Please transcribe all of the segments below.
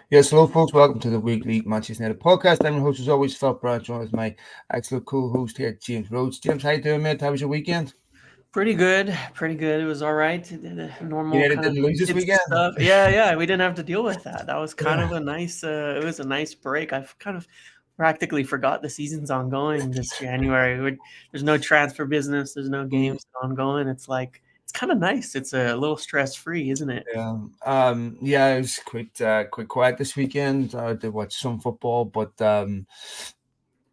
Yes, hello, folks. Welcome to the weekly Manchester United podcast. I'm your host, as always, Phil Brad, joined with my excellent co-host here, James Rhodes. James, how you doing, mate? How was your weekend? Pretty good, pretty good. It was all right. The normal United kind of didn't lose this kids weekend. stuff. Yeah, yeah. We didn't have to deal with that. That was kind Yeah, of a nice. It was a nice break. I've kind of practically forgot the season's ongoing this January. There's no transfer business. There's no mm, games ongoing. It's like it's kind of nice. It's a little stress free, isn't it? yeah. It was quite quiet this weekend. I did watch some football, but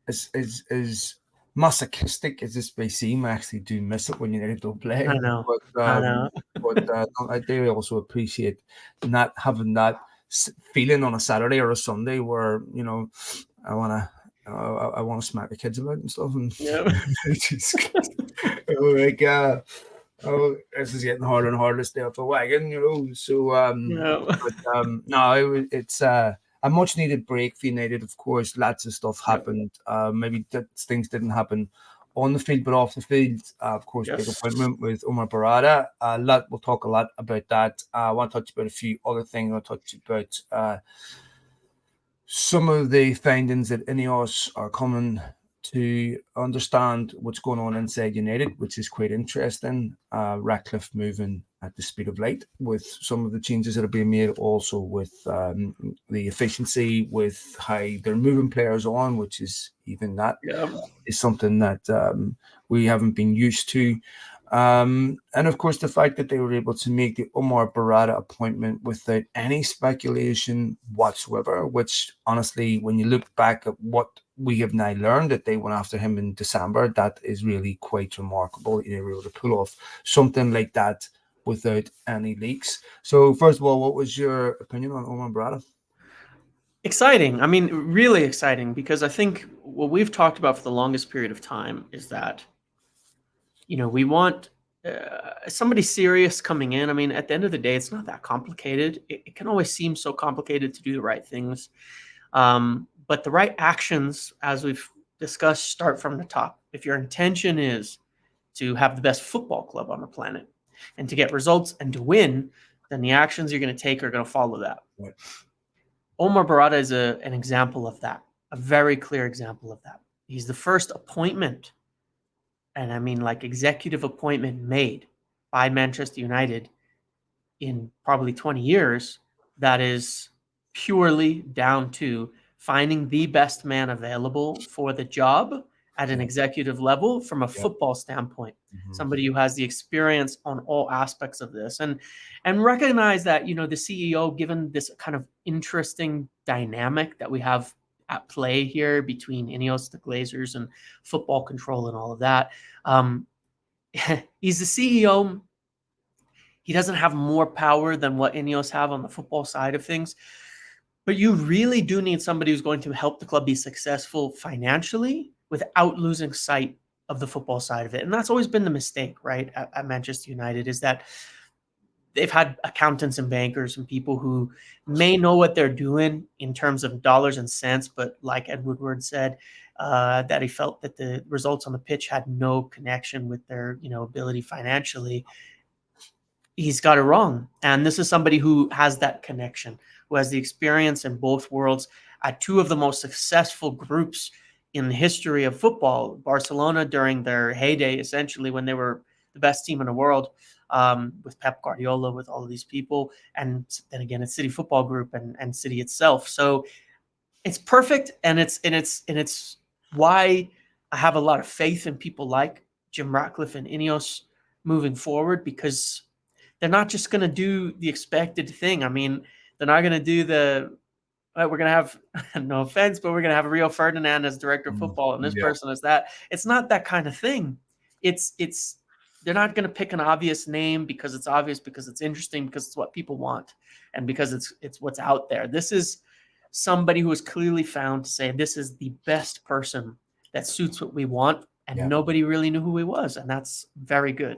as masochistic as this may seem, I actually do miss it when United don't I play. know. But I know. I do also appreciate not having that feeling on a Saturday or a Sunday where I wanna I want to smack the kids about and stuff and Yeah. just like this is getting harder and harder to stay off the wagon. So Yeah. no, it's a much needed break for United. Of course, lots of stuff Yeah. happened. Maybe things didn't happen on the field, but off the field. Of course, big Yes. appointment with Omar Berrada. We'll talk a lot about that. I want to touch about a few other things. I'll touch about some of the findings that Ineos are coming to understand what's going on inside United, which is quite interesting. Ratcliffe moving at the speed of light with some of the changes that are being made, also with the efficiency, with how they're moving players on, which is even that Yeah. is something that we haven't been used to. And of course, the fact that they were able to make the Omar Berrada appointment without any speculation whatsoever, which honestly, when you look back at what we have now learned that they went after him in December, that is really quite remarkable. They were able to pull off something like that without any leaks. So, first of all, what was your opinion on Omar Berrada? Exciting. I mean, really exciting because I think what we've talked about for the longest period of time is that we want somebody serious coming in. I mean, at the end of the day, it's not that complicated. It can always seem so complicated to do the right things. But the right actions, as we've discussed, start from the top. If your intention is to have the best football club on the planet and to get results and to win, then the actions you're going to take are going to follow that. Right. Omar Barada is an example of that, a very clear example of that. He's the first appointment, and I mean like executive appointment made by Manchester United in probably 20 years that is purely down to finding the best man available for the job at an Yeah. executive level from a Yeah. football standpoint, Mhm. somebody who has the experience on all aspects of this and recognize that the CEO, given this kind of interesting dynamic that we have at play here between Ineos, the Glazers, and football control and all of that, um, he's the CEO. He doesn't have more power than what Ineos have on the football side of things. But you really do need somebody who's going to help the club be successful financially without losing sight of the football side of it. And that's always been the mistake, right, at Manchester United, is that they've had accountants and bankers and people who may know what they're doing in terms of dollars and cents, but like Ed Woodward said, that he felt that the results on the pitch had no connection with their ability financially. He's got it wrong. And this is somebody who has that connection, who has the experience in both worlds at two of the most successful groups in the history of football. Barcelona during their heyday, essentially, when they were the best team in the world, with Pep Guardiola, with all of these people. And then again, it's City Football Group and City itself. So it's perfect. And it's why I have a lot of faith in people like Jim Ratcliffe and Ineos moving forward, because they're not just going to do the expected thing. I mean, they're not going to do we're going to have, no offense, but we're going to have Rio Ferdinand as director of Mm. football and this Yeah. person as that. It's not that kind of thing. It's, they're not going to pick an obvious name because it's obvious, because it's interesting, because it's what people want, and because it's what's out there. This is somebody who is clearly found to say, this is the best person that suits what we want. And Yeah. nobody really knew who he was. And that's very good.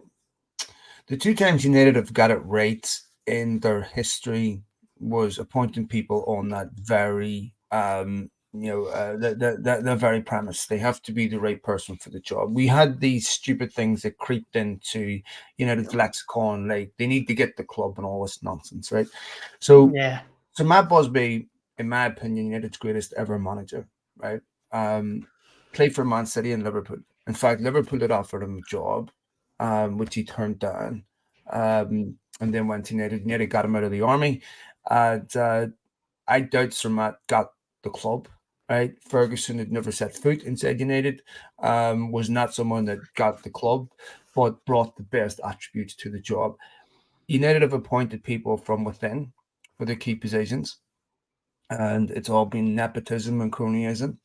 The two times United have got it right in their history was appointing people on that very the very premise. They have to be the right person for the job. We had these stupid things that creeped into United's lexicon, like they need to get the club and all this nonsense, right? So Yeah. so Matt Busby. in my opinion, United's greatest ever manager, right? Um, Played for Man City and Liverpool. In fact, Liverpool had offered him a job, which he turned down, and then went to United. United got him out of the army, and I doubt Sir Matt got the club. Right, Ferguson had never set foot inside United. Was not someone that got the club, but brought the best attributes to the job. United have appointed people from within for the key positions, and it's all been nepotism and cronyism.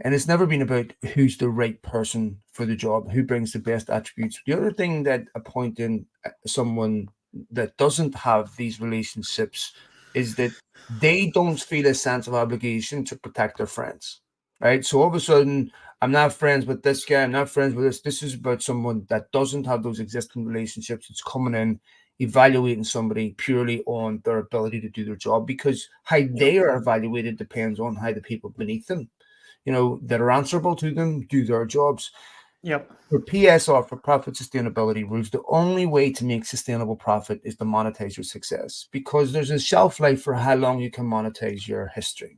And it's never been about who's the right person for the job, who brings the best attributes. The other thing that appointing someone that doesn't have these relationships is that they don't feel a sense of obligation to protect their friends, right? So all of a sudden, I'm not friends with this guy, I'm not friends with this. This is about someone that doesn't have those existing relationships. It's coming in, evaluating somebody purely on their ability to do their job, because how they are evaluated depends on how the people beneath them, that are answerable to them, do their jobs. Yep. For PSR, for profit sustainability rules, the only way to make sustainable profit is to monetize your success, because there's a shelf life for how long you can monetize your history.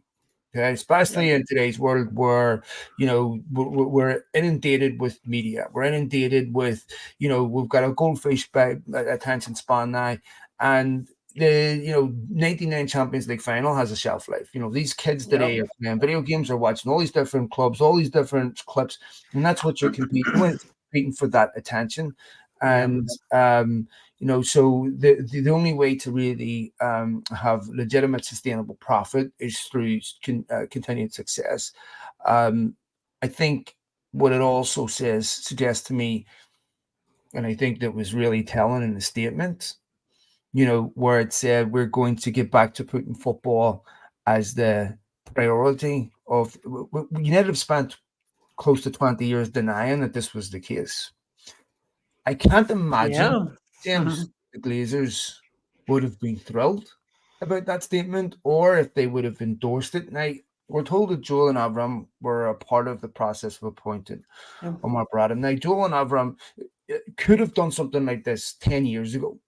Okay, especially Yep. in today's world where we're inundated with media, we're inundated with we've got a goldfish attention span now, and the 99 Champions League final has a shelf life. These kids today Yep. are playing video games, are watching all these different clubs, all these different clips, and that's what you're competing with, competing for that attention. Yep. And so the only way to really have legitimate sustainable profit is through continued success. I think what it also suggests to me, and I think that was really telling in the statement, where it said we're going to get back to putting football as the priority of. United have spent close to 20 years denying that this was the case. I can't imagine, Yeah. James, the Glazers would have been thrilled about that statement, or if they would have endorsed it. Now, we're told that Joel and Avram were a part of the process of appointing Yep. Omar Berrada. Now, Joel and Avram could have done something like this 10 years ago.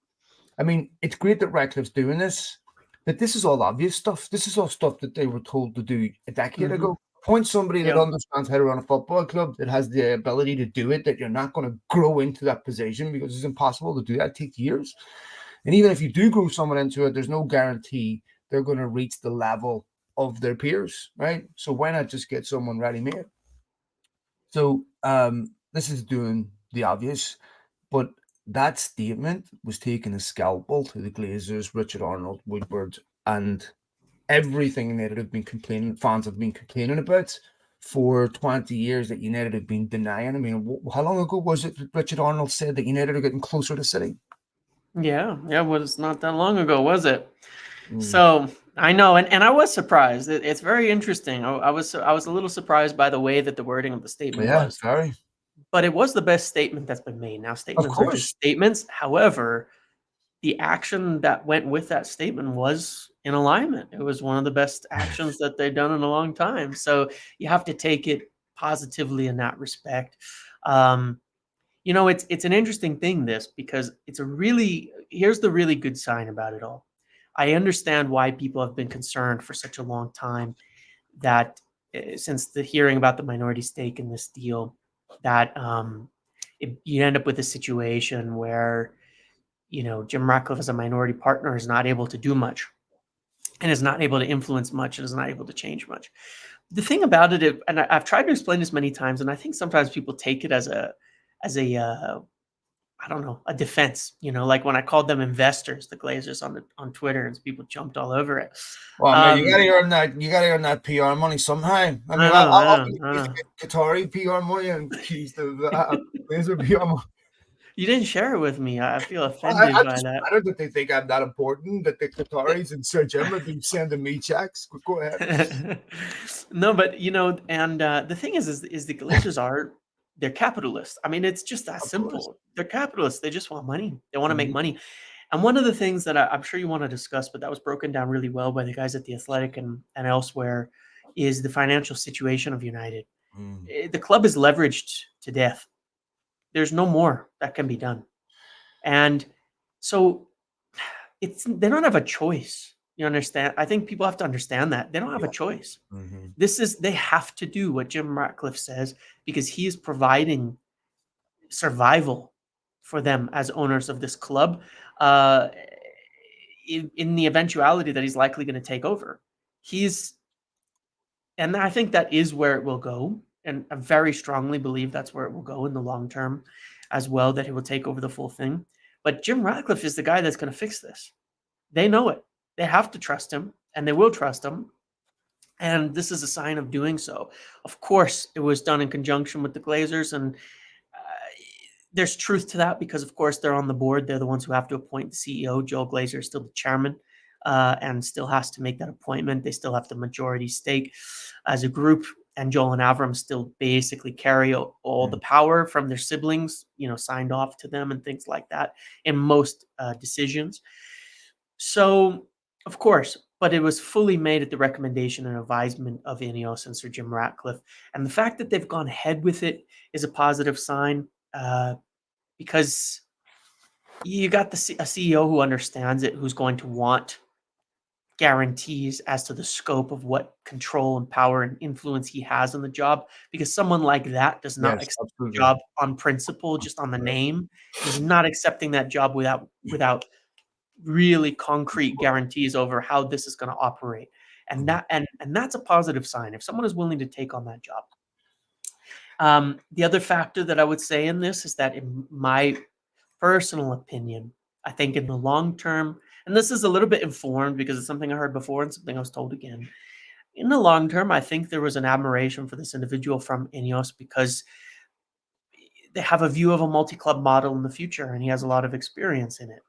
I mean, it's great that Ratcliffe's doing this, but this is all obvious stuff. This is all stuff that they were told to do a decade ago. Point somebody that Yep. understands how to run a football club, that has the ability to do it, that you're not going to grow into that position, because it's impossible to do that. It takes years. And even if you do grow someone into it, there's no guarantee they're going to reach the level of their peers, right? So why not just get someone ready-made? So this is doing the obvious, but that statement was taking a scalpel to the Glazers, Richard Arnold, Woodward, and everything United have been complaining, fans have been complaining about for 20 years, that United have been denying. I mean, how long ago was it that Richard Arnold said that United are getting closer to City? Yeah. Yeah. It was not that long ago, was it? Mm. So I know, and I was surprised. It's very interesting. I was a little surprised by the way that the wording of the statement Yeah, was, sorry. but it was the best statement that's been made. Now, Of statements are just course. statements. However, the action that went with that statement was in alignment. It was one of the best actions that they've done in a long time. So you have to take it positively in that respect. Um, it's an interesting thing, this, because here's the really good sign about it all. I understand why people have been concerned for such a long time that since the hearing about the minority stake in this deal, that you end up with a situation where Jim Ratcliffe as a minority partner is not able to do much, and is not able to influence much, and is not able to change much. The thing about it, and I've tried to explain this many times, and I think sometimes people take it as a I don't know, a defense. Like when I called them investors, the Glazers on Twitter, and people jumped all over it. Well, mate, you Um, gotta earn that. You gotta earn that PR money somehow. I mean, I I'll, know, I I'll know, be I accused know. of Qatari PR money and accused of laser PR money. You didn't share it with me. I feel I offended by just that. flattered that they think I'm that important, that the Qataris and Sir Jim have been sending me checks. Go ahead. No, but and the thing is the Glazers they're capitalists. I mean, it's just that Of course. simple. They're capitalists. They just want money. They want to make Mhm. money. And one of the things that I'm sure you want to discuss, but that was broken down really well by the guys at the Athletic and elsewhere, is the financial situation of United. Mm. The club is leveraged to death. There's no more that can be done, and so they don't have a choice. You understand? I think people have to understand that they don't have a Yeah. choice. Hmm. They have to do what Jim Ratcliffe says because he is providing survival for them as owners of this club, uh, in the eventuality that he's likely going to take over. He's And I think that is where it will go, and I very strongly believe that's where it will go in the long term as well, that he will take over the full thing. But Jim Ratcliffe is the guy that's going to fix this. They know it. They have to trust him, and they will trust him. And this is a sign of doing so. Of course, it was done in conjunction with the Glazers, and there's truth to that because, of course, they're on the board. They're the ones who have to appoint the CEO. Joel Glazer is still the chairman, and still has to make that appointment. They still have the majority stake as a group, and Joel and Avram still basically carry all the power from their siblings, signed off to them and things like that in most decisions. So, of course, but it was fully made at the recommendation and advisement of Ineos and Sir Jim Ratcliffe. And the fact that they've gone ahead with it is a positive sign, because you got a CEO who understands it, who's going to want guarantees as to the scope of what control and power and influence he has on the job, because someone like that does not Yes, accept the absolutely. job on principle, just on the name. He's not accepting that job without really concrete guarantees over how this is going to operate. And that's a positive sign if someone is willing to take on that job. The other factor that I would say in this is that, in my personal opinion, I think in the long term, and this is a little bit informed because it's something I heard before and something I was told again. In the long term, I think there was an admiration for this individual from Ineos because they have a view of a multi-club model in the future, and he has a lot of experience in it.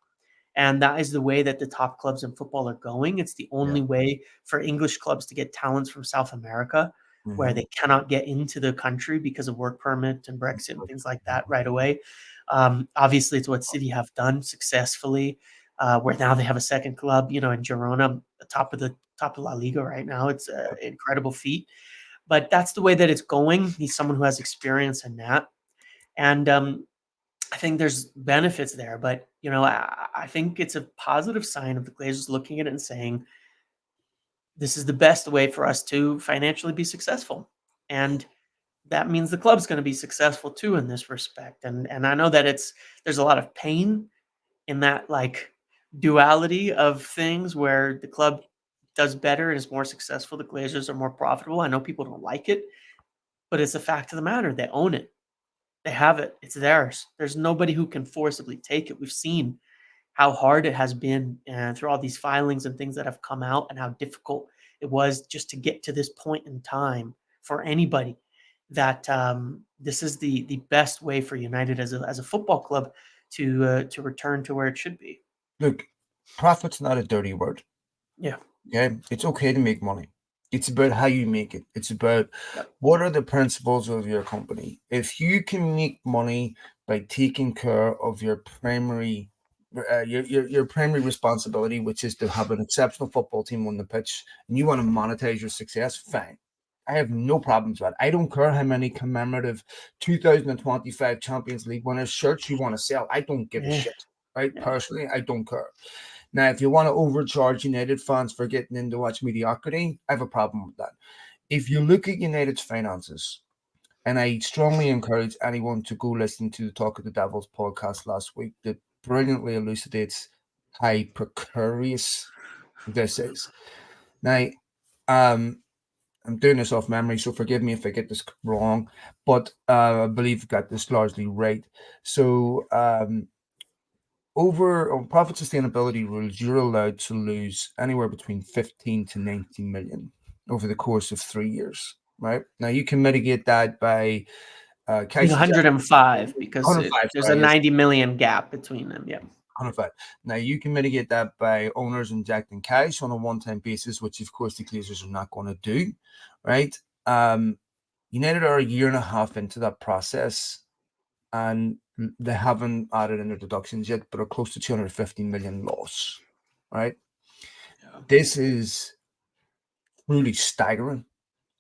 And that is the way that the top clubs in football are going. It's the Yeah. only way for English clubs to get talents from South America, where Hmm. they cannot get into the country because of work permit and Brexit and things like that right away. Obviously, it's what City have done successfully, where now they have a second club, in Girona, top of La Liga right now. It's an incredible feat. But that's the way that it's going. He's someone who has experience in that. And I think there's benefits there, but I think it's a positive sign of the Glazers looking at it and saying, this is the best way for us to financially be successful. And that means the club's going to be successful too in this respect. And I know that there's a lot of pain in that, like, duality of things where the club does better and is more successful, the Glazers are more profitable. I know people don't like it, but it's a fact of the matter. They own it. They have it. It's theirs. There's nobody who can forcibly take it. We've seen how hard it has been, through all these filings and things that have come out, and how difficult it was just to get to this point in time for anybody. That this is the best way for United as a football club to return to where it should be. Look, profit's not a dirty word. Yeah. Okay, it's okay to make money. It's about how you make it. It's about Yep. what are the principles of your company. If you can make money by taking care of your primary, your primary responsibility, which is to have an exceptional football team on the pitch, and you want to monetize your success, fine. I have no problems with it. I don't care how many commemorative 2025 Champions League winners shirts you want to sell. I don't give a Yeah. shit. Right? Yeah. Personally, I don't care. Now, if you want to overcharge United fans for getting in to watch mediocrity, I have a problem with that. If you look at United's finances, and I strongly encourage anyone to go listen to the Talk of the Devils podcast last week that brilliantly elucidates how precarious this is. Now, I'm doing this off memory, so forgive me if I get this wrong, but I believe I got this largely right. So, over on profit sustainability rules, you're allowed to lose anywhere between 15 to 19 million over the course of 3 years. Right now, you can mitigate that by I think 105 because 105. there's a Sorry, yes, 90 million gap between them. Yeah. 105. Now you can mitigate that by owners injecting cash on a one-time basis, which of course the Glazers are not going to do. Right? United are a year and a half into that process, and they haven't added in their deductions yet, but are close to 250 million loss. Right? Yeah. This is really staggering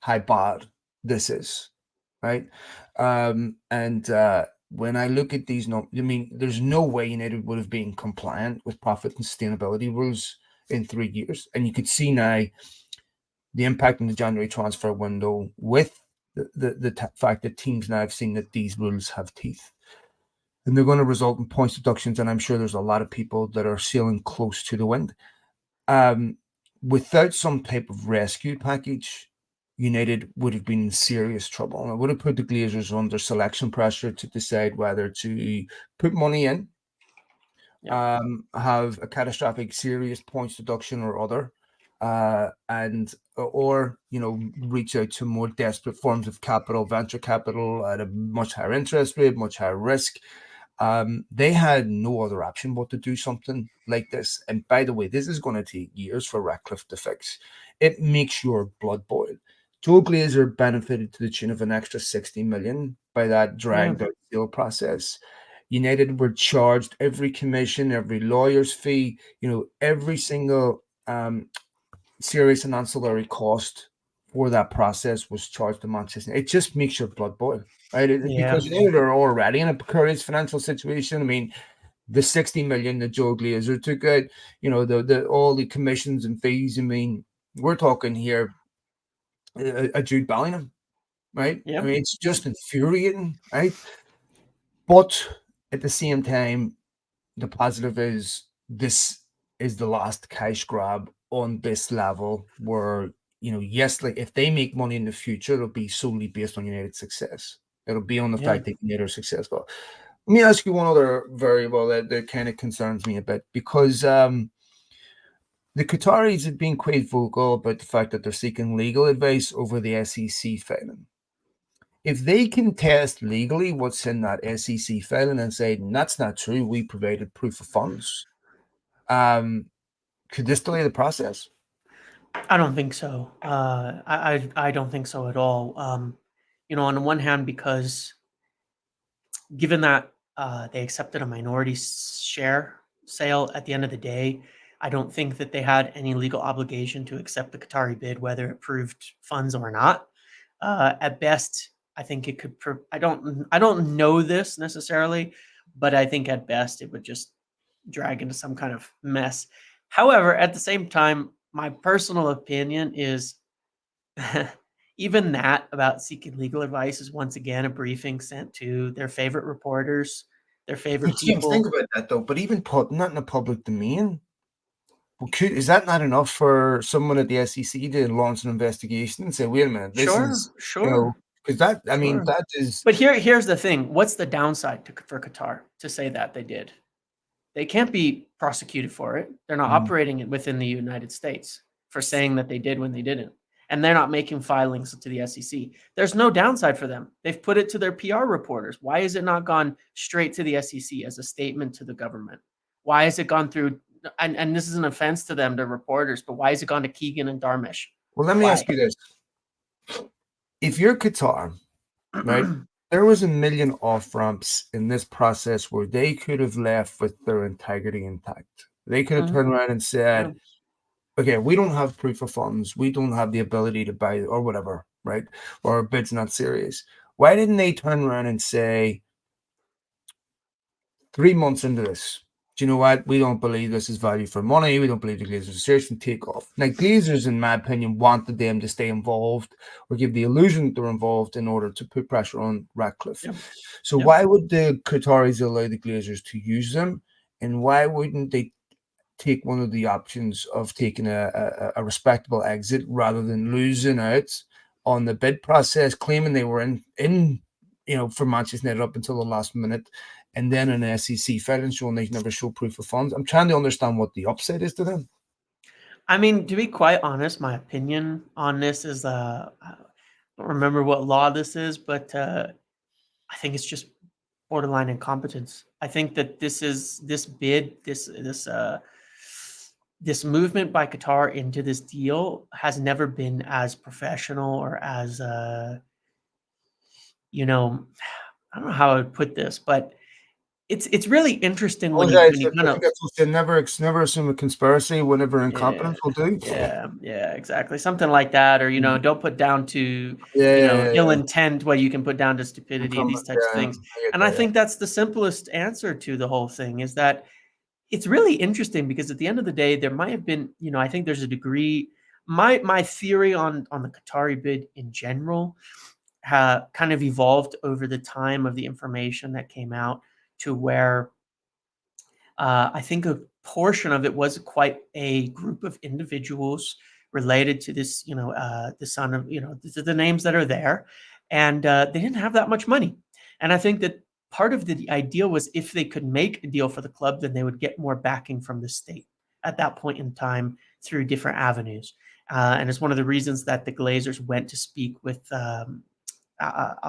how bad this is, right? And when I look at these numbers, I mean, there's no way United would have been compliant with profit and sustainability rules in 3 years. And you could see now the impact in the January transfer window with the fact that teams now have seen that these rules have teeth. And they're going to result in points deductions. And I'm sure there's a lot of people that are sailing close to the wind. Um, Without some type of rescue package, United would have been in serious trouble. And it would have put the Glazers under selection pressure to decide whether to put money in, have a catastrophic serious points deduction or other, and or reach out to more desperate forms of capital, venture capital at a much higher interest rate, much higher risk. They had no other option but to do something like this. And by the way, this is going to take years for Ratcliffe to fix. It makes your blood boil. Joe Glazer benefited to the tune of an extra 60 million by that dragged out deal process. United were charged every commission, every lawyer's fee, every single serious and ancillary cost for that process was charged to Manchester. It just makes your blood boil, right? Because United are already in a precarious financial situation. I mean, the 60 million that Joe Glazer took out, the all the commissions and fees. I mean, we're talking here a Jude Bellingham, right? I mean, it's just infuriating, right? But at the same time, the positive is this is the last cash grab on this level where, yes, like if they make money in the future, it'll be solely based on United's success. It'll be on the fact that United are successful. Let me ask you one other variable that kind of concerns me a bit, because the Qataris have been quite vocal about the fact that they're seeking legal advice over the SEC filing. If they can test legally what's in that SEC filing and say that's not true, we provided proof of funds, could this delay the process? I don't think so. I don't think so at all. On the one hand, because given that they accepted a minority share sale at the end of the day, I don't think that they had any legal obligation to accept the Qatari bid, whether it proved funds or not. At best, I think it could. I don't know this necessarily, but I think at best it would just drag into some kind of mess. However, at the same time, my personal opinion is even that about seeking legal advice is once again a briefing sent to their favorite reporters, their favorite James, people. think about that though. But even putting that in the public domain, is that not enough for someone at the SEC to launch an investigation and say, "Wait a minute, this is because that I mean that is." But here's the thing: what's the downside for Qatar to say that they did? They can't be prosecuted for it. They're not operating it within the United States for saying that they did when they didn't. And they're not making filings to the SEC. There's no downside for them. They've put it to their PR reporters. Why has it not gone straight to the SEC as a statement to the government? Why has it gone through? And this is an offense to them, the reporters, but why has it gone to Keegan and Darmish? Well, let me ask you this. If you're Qatar, right, there was a million off-ramps in this process where they could have left with their integrity intact. They could have turned around and said, okay, we don't have proof of funds. We don't have the ability to buy or whatever, right? Or our bid's not serious. Why didn't they turn around and say, 3 months into this, do you know what? We don't believe this is value for money. We don't believe the Glazers are serious and take off. Now, Glazers, in my opinion, wanted them to stay involved or give the illusion that they're involved in order to put pressure on Ratcliffe. So why would the Qataris allow the Glazers to use them? And why wouldn't they take one of the options of taking a respectable exit rather than losing out on the bid process, claiming they were in for Manchester United up until the last minute, and then an SEC filing showing they never show proof of funds? I'm trying to understand what the upside is to them. I mean, to be quite honest, my opinion on this is I don't remember what law this is, but I think it's just borderline incompetence. I think that this bid, this movement by Qatar into this deal has never been as professional or as I don't know how I would put this, but it's really interesting when you kind of never assume a conspiracy whenever incompetence will do. Yeah, exactly, something like that, or don't put down to ill intent. What you can put down to stupidity, these types of things. And I think that's the simplest answer to the whole thing is that it's really interesting because at the end of the day, there might have been, I think there's a degree. My theory on the Qatari bid in general kind of evolved over the time of the information that came out to where I think a portion of it was quite a group of individuals related to this, the son of, the names that are there, and they didn't have that much money. And I think that part of the idea was if they could make a deal for the club, then they would get more backing from the state at that point in time through different avenues. And it's one of the reasons that the Glazers went to speak with Al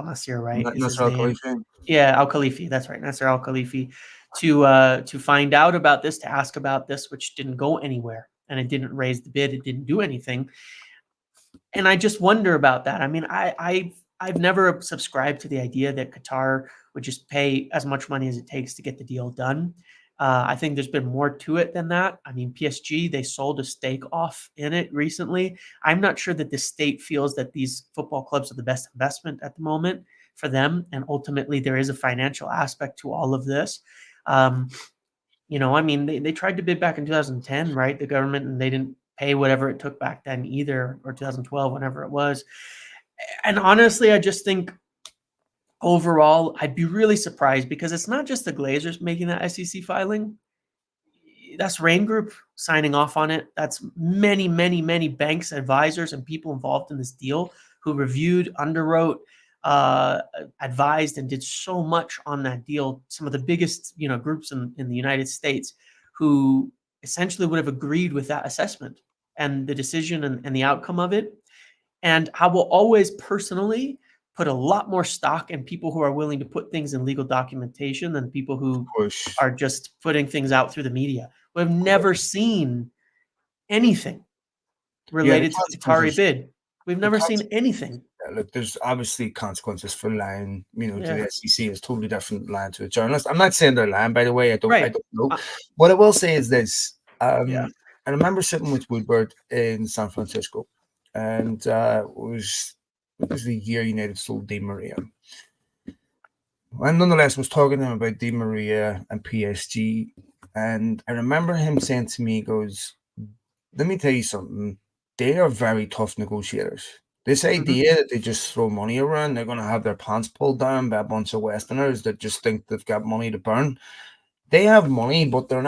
Nasir, right? Is his Nasser Al name? Khalifa. Yeah, Al Khalifi. That's right, Nasser Al Khalifi, to find out about this, to ask about this, which didn't go anywhere, and it didn't raise the bid. It didn't do anything, and I just wonder about that. I mean, I've never subscribed to the idea that Qatar would just pay as much money as it takes to get the deal done. I think there's been more to it than that. I mean, PSG, they sold a stake off in it recently. I'm not sure that the state feels that these football clubs are the best investment at the moment for them. And ultimately, there is a financial aspect to all of this. Um, I mean, they tried to bid back in 2010, right? The government, and they didn't pay whatever it took back then either, or 2012, whenever it was. And honestly, I just think overall, I'd be really surprised because it's not just the Glazers making that SEC filing. That's Rain Group signing off on it. That's many, many, many banks, advisors, and people involved in this deal who reviewed, underwrote, advised, and did so much on that deal. Some of the biggest, groups in the United States who essentially would have agreed with that assessment and the decision and the outcome of it. And I will always personally put a lot more stock in people who are willing to put things in legal documentation than people who Push. are just putting things out through the media. We've never Push. seen anything Yeah, the related to the Qatari consequences. bid. We've The never seen consequences. anything. Look, there's obviously consequences for lying. To the Yeah. SEC is totally different lying to a journalist. I'm not saying they're lying, by the way. I don't. I Right. don't know. Uh, What I will say is this. yeah. I remember sitting with Woodward in San Francisco, and it was the year United sold Di Maria. And nonetheless, was talking to him about Di Maria and PSG, and I remember him saying to me, he goes, "Let me tell you something. They are very tough negotiators. This Hmm. idea that they just throw money around, they're going to have their pants pulled down by a bunch of Westerners that just think they've got money to burn. They have money, but they're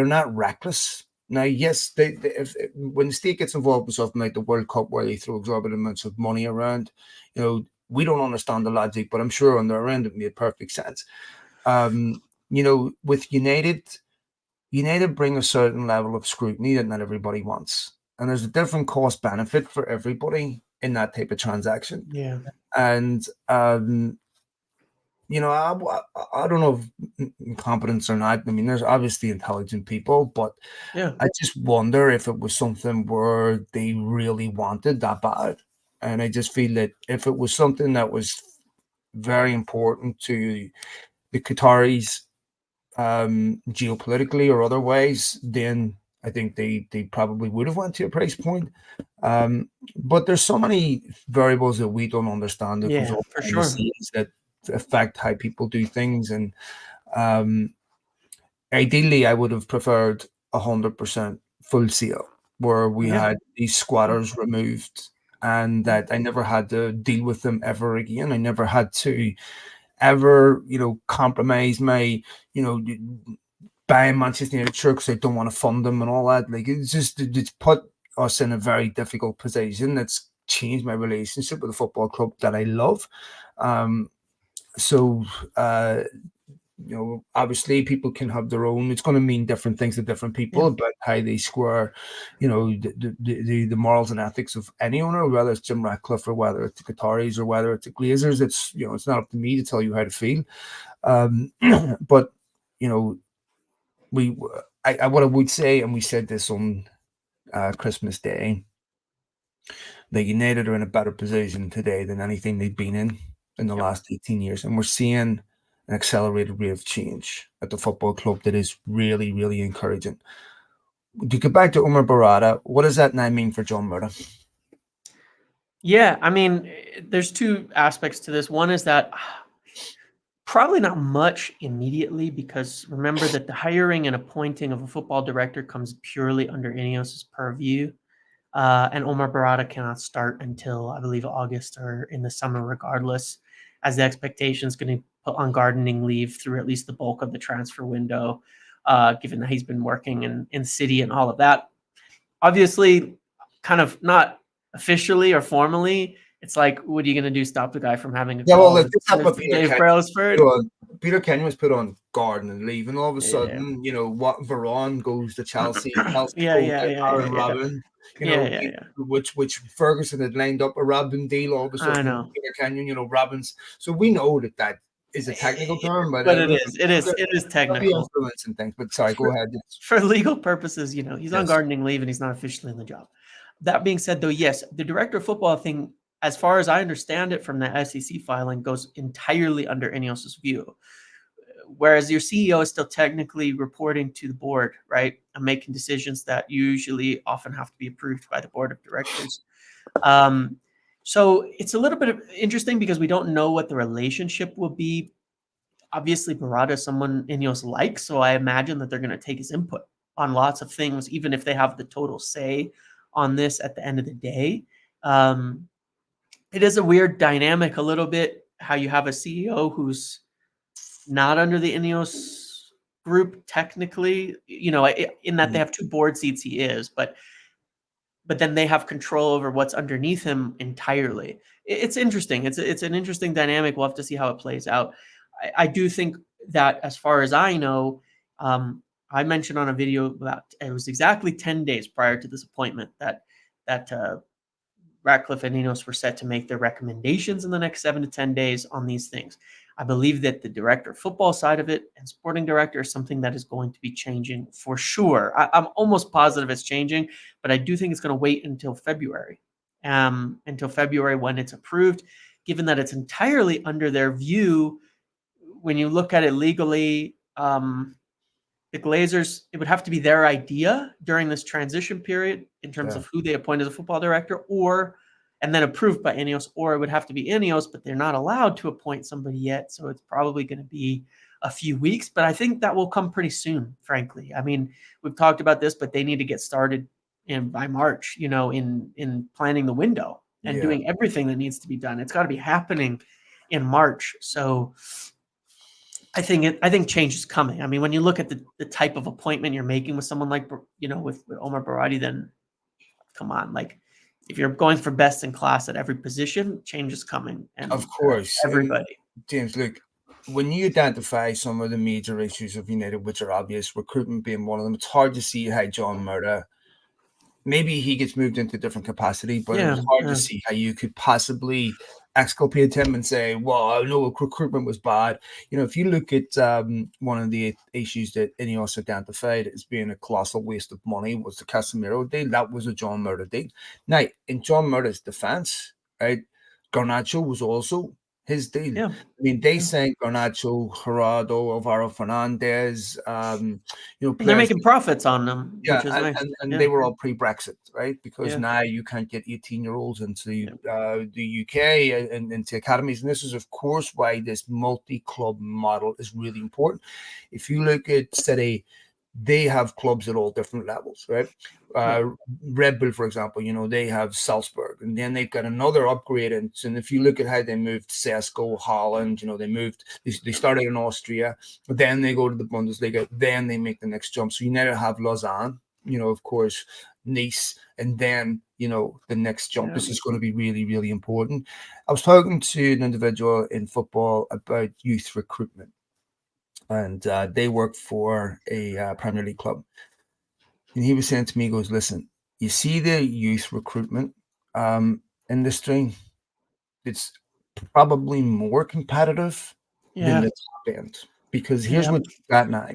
not reckless. Now, yes, when the state gets involved with something like the World Cup, where they throw exorbitant amounts of money around, we don't understand the logic, but I'm sure on their end it made perfect sense. Um, with United bring a certain level of scrutiny that not everybody wants. And there's a different cost benefit for everybody in that type of transaction. Yeah. And, I don't know if incompetence or not. I mean, there's obviously intelligent people, but Yeah. I just wonder if it was something where they really wanted that bad. And I just feel that if it was something that was very important to the Qataris, geopolitically or otherwise, then I think they probably would have went to a price point. But there's so many variables that we don't understand that goes Yeah. on For behind the sure. scenes that affect how people do things. And um, ideally, I would have preferred 100% full seal, where we Yeah. had these squatters removed, and Yeah. that I never had to deal with them ever again. I never had to ever, compromise my, you know, buying Manchester United shirt because I don't want to fund them and all that. Like it's put us in a very difficult position. That's changed my relationship with the football club that I love. Um, so uh, obviously people can have their own. It's going to mean different things to different Yeah. people about how they square, the morals and ethics of any owner, whether it's Jim Ratcliffe or whether it's the Qataris or whether it's the Glazers. It's not up to me to tell you how to feel. Um, but you know, we what I would say, and we said this on Christmas Day, that United are in a better position today than anything they've been in the Yep. last 18 years, and we're seeing an accelerated rate of change at the football club that is really, really encouraging. To get back to Omar Berrada, what does that now mean for John Murda? Yeah. I mean, there's two aspects to this. One is that Probably not much immediately, because remember that the hiring and appointing of a football director comes purely under Ineos's purview. And Omar Berrada cannot start until, I believe, August or in the summer, regardless, as the expectation is going to put on gardening leave through at least the bulk of the transfer window, given that he's been working in City and all of that. Obviously, kind of not officially or formally, it's like, what are you going to do? Stop the guy from having a Yeah, well, call like with, this happened with with Peter Dave Kenyon. Brailsford? Peter Kenyon was put on gardening leave, and all of a Yeah. sudden, what Varane goes to Chelsea, Chelsea Yeah, goes yeah, to yeah, yeah, Aaron yeah. Robin, Yeah. which Ferguson had lined up a Robin deal. All of a I sudden, know. Peter Kenyon, Robin's. So we know that is a technical term, but But it listen, is. It is there'll be technical. influence and things. But sorry, go ahead. Yes. For legal purposes, he's on Yes. gardening leave and he's not officially in the job. That being said, though, yes, the director of football thing, as far as I understand it from the SEC filing, goes entirely under Ineos's view. Whereas your CEO is still technically reporting to the board, right? And making decisions that usually often have to be approved by the board of directors. So it's a little bit interesting because we don't know what the relationship will be. Obviously, Berrada is someone Ineos likes, so I imagine that they're going to take his input on lots of things, even if they have the total say on this at the end of the day. It is a weird dynamic a little bit, how you have a CEO who's not under the Ineos group technically, in that they have two board seats. He is, but then they have control over what's underneath him entirely. It's interesting. It's an interesting dynamic. We'll have to see how it plays out. I do think that, as far as I know, I mentioned on a video about, it was exactly 10 days prior to this appointment that Ratcliffe and Ineos were set to make their recommendations in the next 7 to 10 days on these things. I believe that the director of football side of it and sporting director is something that is going to be changing for sure. I'm almost positive it's changing, but I do think it's going to wait until February, when it's approved, given that it's entirely under their view. When you look at it legally, the Glazers, it would have to be their idea during this transition period in terms Yeah. of who they appoint as a football director, and then approved by Ineos, or it would have to be Ineos, but they're not allowed to appoint somebody yet. So it's probably going to be a few weeks, but I think that will come pretty soon, frankly. I mean, we've talked about this, but they need to get started by March, in planning the window and doing everything that needs to be done. It's got to be happening in March. So I think change is coming. I mean, when you look at the type of appointment you're making with someone like, with Omar Berrada, then come on, like, if you're going for best in class at every position, change is coming. And Of course. everybody. James, look, when you identify some of the major issues of United, which are obvious, recruitment being one of them, it's hard to see how John Murtagh, maybe he gets moved into a different capacity, but it was hard to see how you could possibly exculpate him and say, well, I know recruitment was bad. If you look at one of the issues that Ineos identified as being a colossal waste of money was the Casemiro deal. That was a John Murtagh deal. Now, in John Murtagh's defense, right, Garnacho was also his deal. Yeah. I mean, they signed Garnacho, Gerardo, Alvaro Fernandez, They're making profits on them, yeah, which is nice. and they were all pre-Brexit, right? Because Yeah. now you can't get 18-year-olds into the UK and into academies. And this is, of course, why this multi-club model is really important. If you look at City, they have clubs at all different levels, right? Red Bull, for example, they have Salzburg, and then they've got another upgrade. And if you look at how they moved CSGO, Holland, they started in Austria, but then they go to the Bundesliga, then they make the next jump. So you now have Lausanne, of course, Nice, and then, the next jump. This is going to be really, really important. I was talking to an individual in football about youth recruitment, and they work for a Premier League club. And he was saying to me, he goes, listen, you see the youth recruitment industry, it's probably more competitive than the top end. Because here's what you've got now.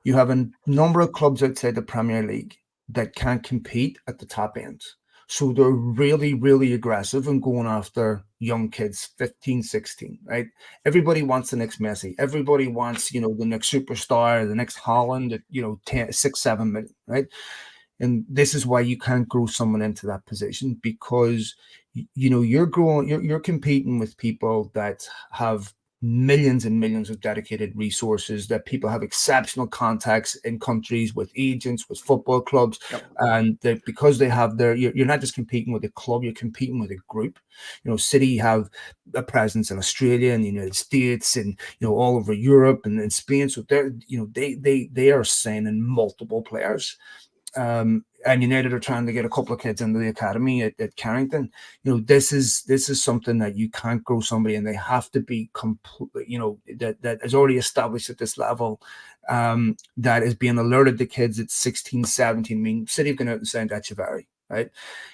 You have a number of clubs outside the Premier League that can't compete at the top end. So they're really, really aggressive and going after young kids, 15, 16, right? Everybody wants the next Messi. Everybody wants, the next superstar, the next Holland at, 10, 6, 7 million, right? And this is why you can't grow someone into that position, because, you're competing with people that have millions and millions of dedicated resources, that people have exceptional contacts in countries with agents, with football clubs, Yep. and that because they have their, you're not just competing with a club, you're competing with a group. City have a presence in Australia and the United States, and all over Europe and in Spain. So they are signing multiple players. And United are trying to get a couple of kids into the academy at Carrington. This is something that you can't grow somebody, and they have to be complete. That is already established at this level. That is being alerted to kids at 16, 17. I mean, City have gone out and signed Echeverry, right?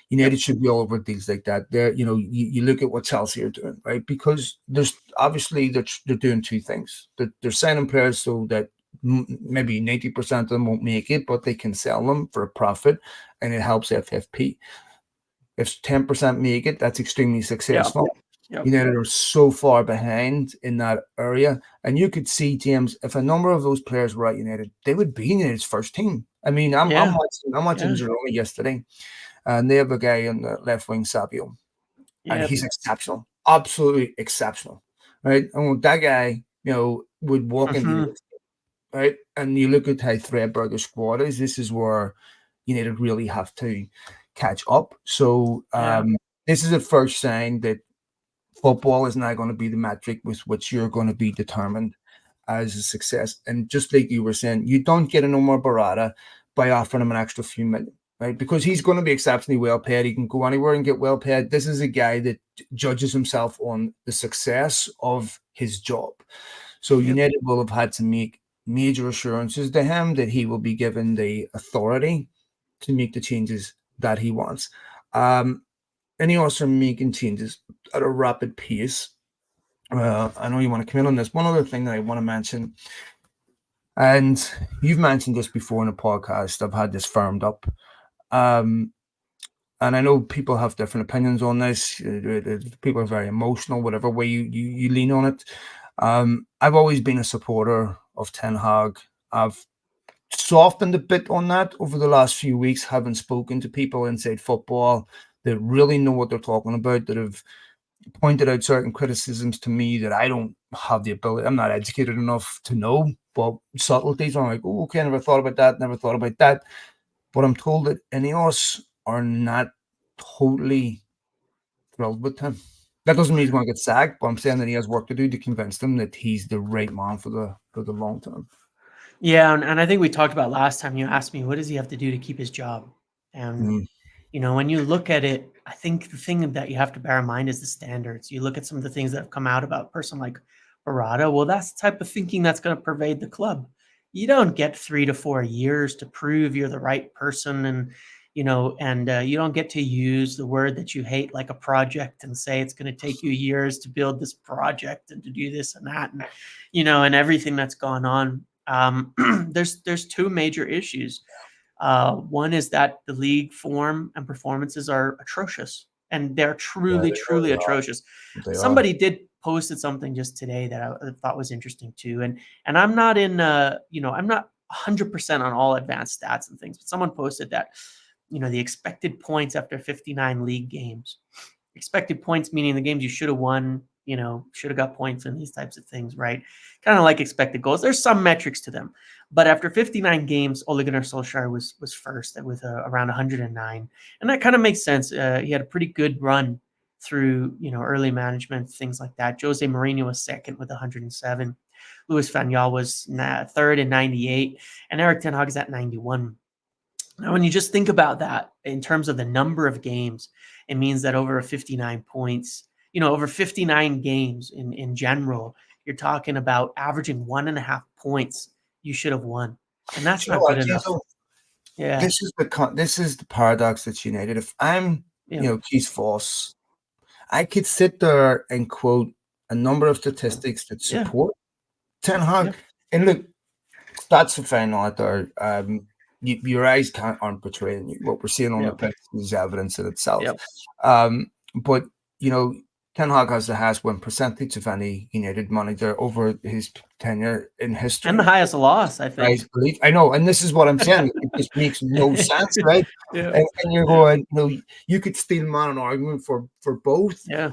United Yep. should be all over deals like that. There, you look at what Chelsea are doing, right? Because there's obviously they're doing two things. They're signing players so that maybe 90% of them won't make it, but they can sell them for a profit, and it helps FFP. If 10% make it, that's extremely successful. Yep. United are so far behind in that area. And you could see, James, if a number of those players were at United, they would be United's first team. I mean, I'm watching Girona yesterday, and they have a guy on the left wing, Savio, and Yep. he's exceptional, absolutely exceptional, right? And that guy, would walk into Mhm. the right? And you look at how threadbare the squad is. This is where United really have to catch up. So Yeah. this is a first sign that football is now going to be the metric with which you're going to be determined as a success. And just like you were saying, you don't get an Omar Berrada by offering him an extra few million, right? Because he's going to be exceptionally well paid. He can go anywhere and get well paid. This is a guy that judges himself on the success of his job. So Yep. United will have had to make major assurances to him that he will be given the authority to make the changes that he wants. And he also making changes at a rapid pace. I know you want to come in on this. One other thing that I want to mention, and you've mentioned this before in a podcast, I've had this firmed up. And I know people have different opinions on this. People are very emotional, whatever way you lean on it. I've always been a supporter of Ten Hag. I've softened a bit on that over the last few weeks, having spoken to people inside football that really know what they're talking about, that have pointed out certain criticisms to me that I don't have the ability. I'm not educated enough to know, but subtleties. I'm like, oh, okay, never thought about that. Never thought about that. But I'm told that Ineos are not totally thrilled with him. That doesn't mean he's going to get sacked, but I'm saying that he has work to do to convince them that he's the right man for the long term. Yeah, and I think we talked about last time. You asked me, what does he have to do to keep his job? And when you look at it, I think the thing that you have to bear in mind is the standards. You look at some of the things that have come out about a person like Berrada. Well, that's the type of thinking that's going to pervade the club. You don't get 3 to 4 years to prove you're the right person, and you don't get to use the word that you hate, like a project, and say it's going to take you years to build this project and to do this and that, and and everything that's gone on. There's two major issues. One is that the league form and performances are atrocious, and they're truly, truly atrocious. They are. Somebody did posted something just today that I thought was interesting too, and I'm not I'm not 100% on all advanced stats and things, but someone posted that the expected points after 59 league games. Expected points meaning the games you should have won, should have got points and these types of things, right? Kind of like expected goals. There's some metrics to them. But after 59 games, Ole Gunnar Solskjaer was first with around 109. And that kind of makes sense. He had a pretty good run through, early management, things like that. Jose Mourinho was second with 107. Louis van Gaal was third in 98. And Erik ten Hag is at 91. Now, when you just think about that in terms of the number of games, it means that over 59 points, over 59 games in general, you're talking about averaging 1.5 points you should have won. And that's Do you know not good what, enough. Jason? Yeah. This is the paradox that's United. If I'm, Yeah. Keith Foss, I could sit there and quote a number of statistics that Yeah. support Ten Hag. Yeah. And look, that's the final out there. Your eyes aren't portraying you. What we're seeing on the pitch is evidence in itself. Yep. But Ten Hag has the highest win percentage of any United manager over his tenure in history. And the highest loss, I think. I know, and this is what I'm saying. It just makes no sense, right? Yeah. And you're going, you could steal man an argument for both. Yeah.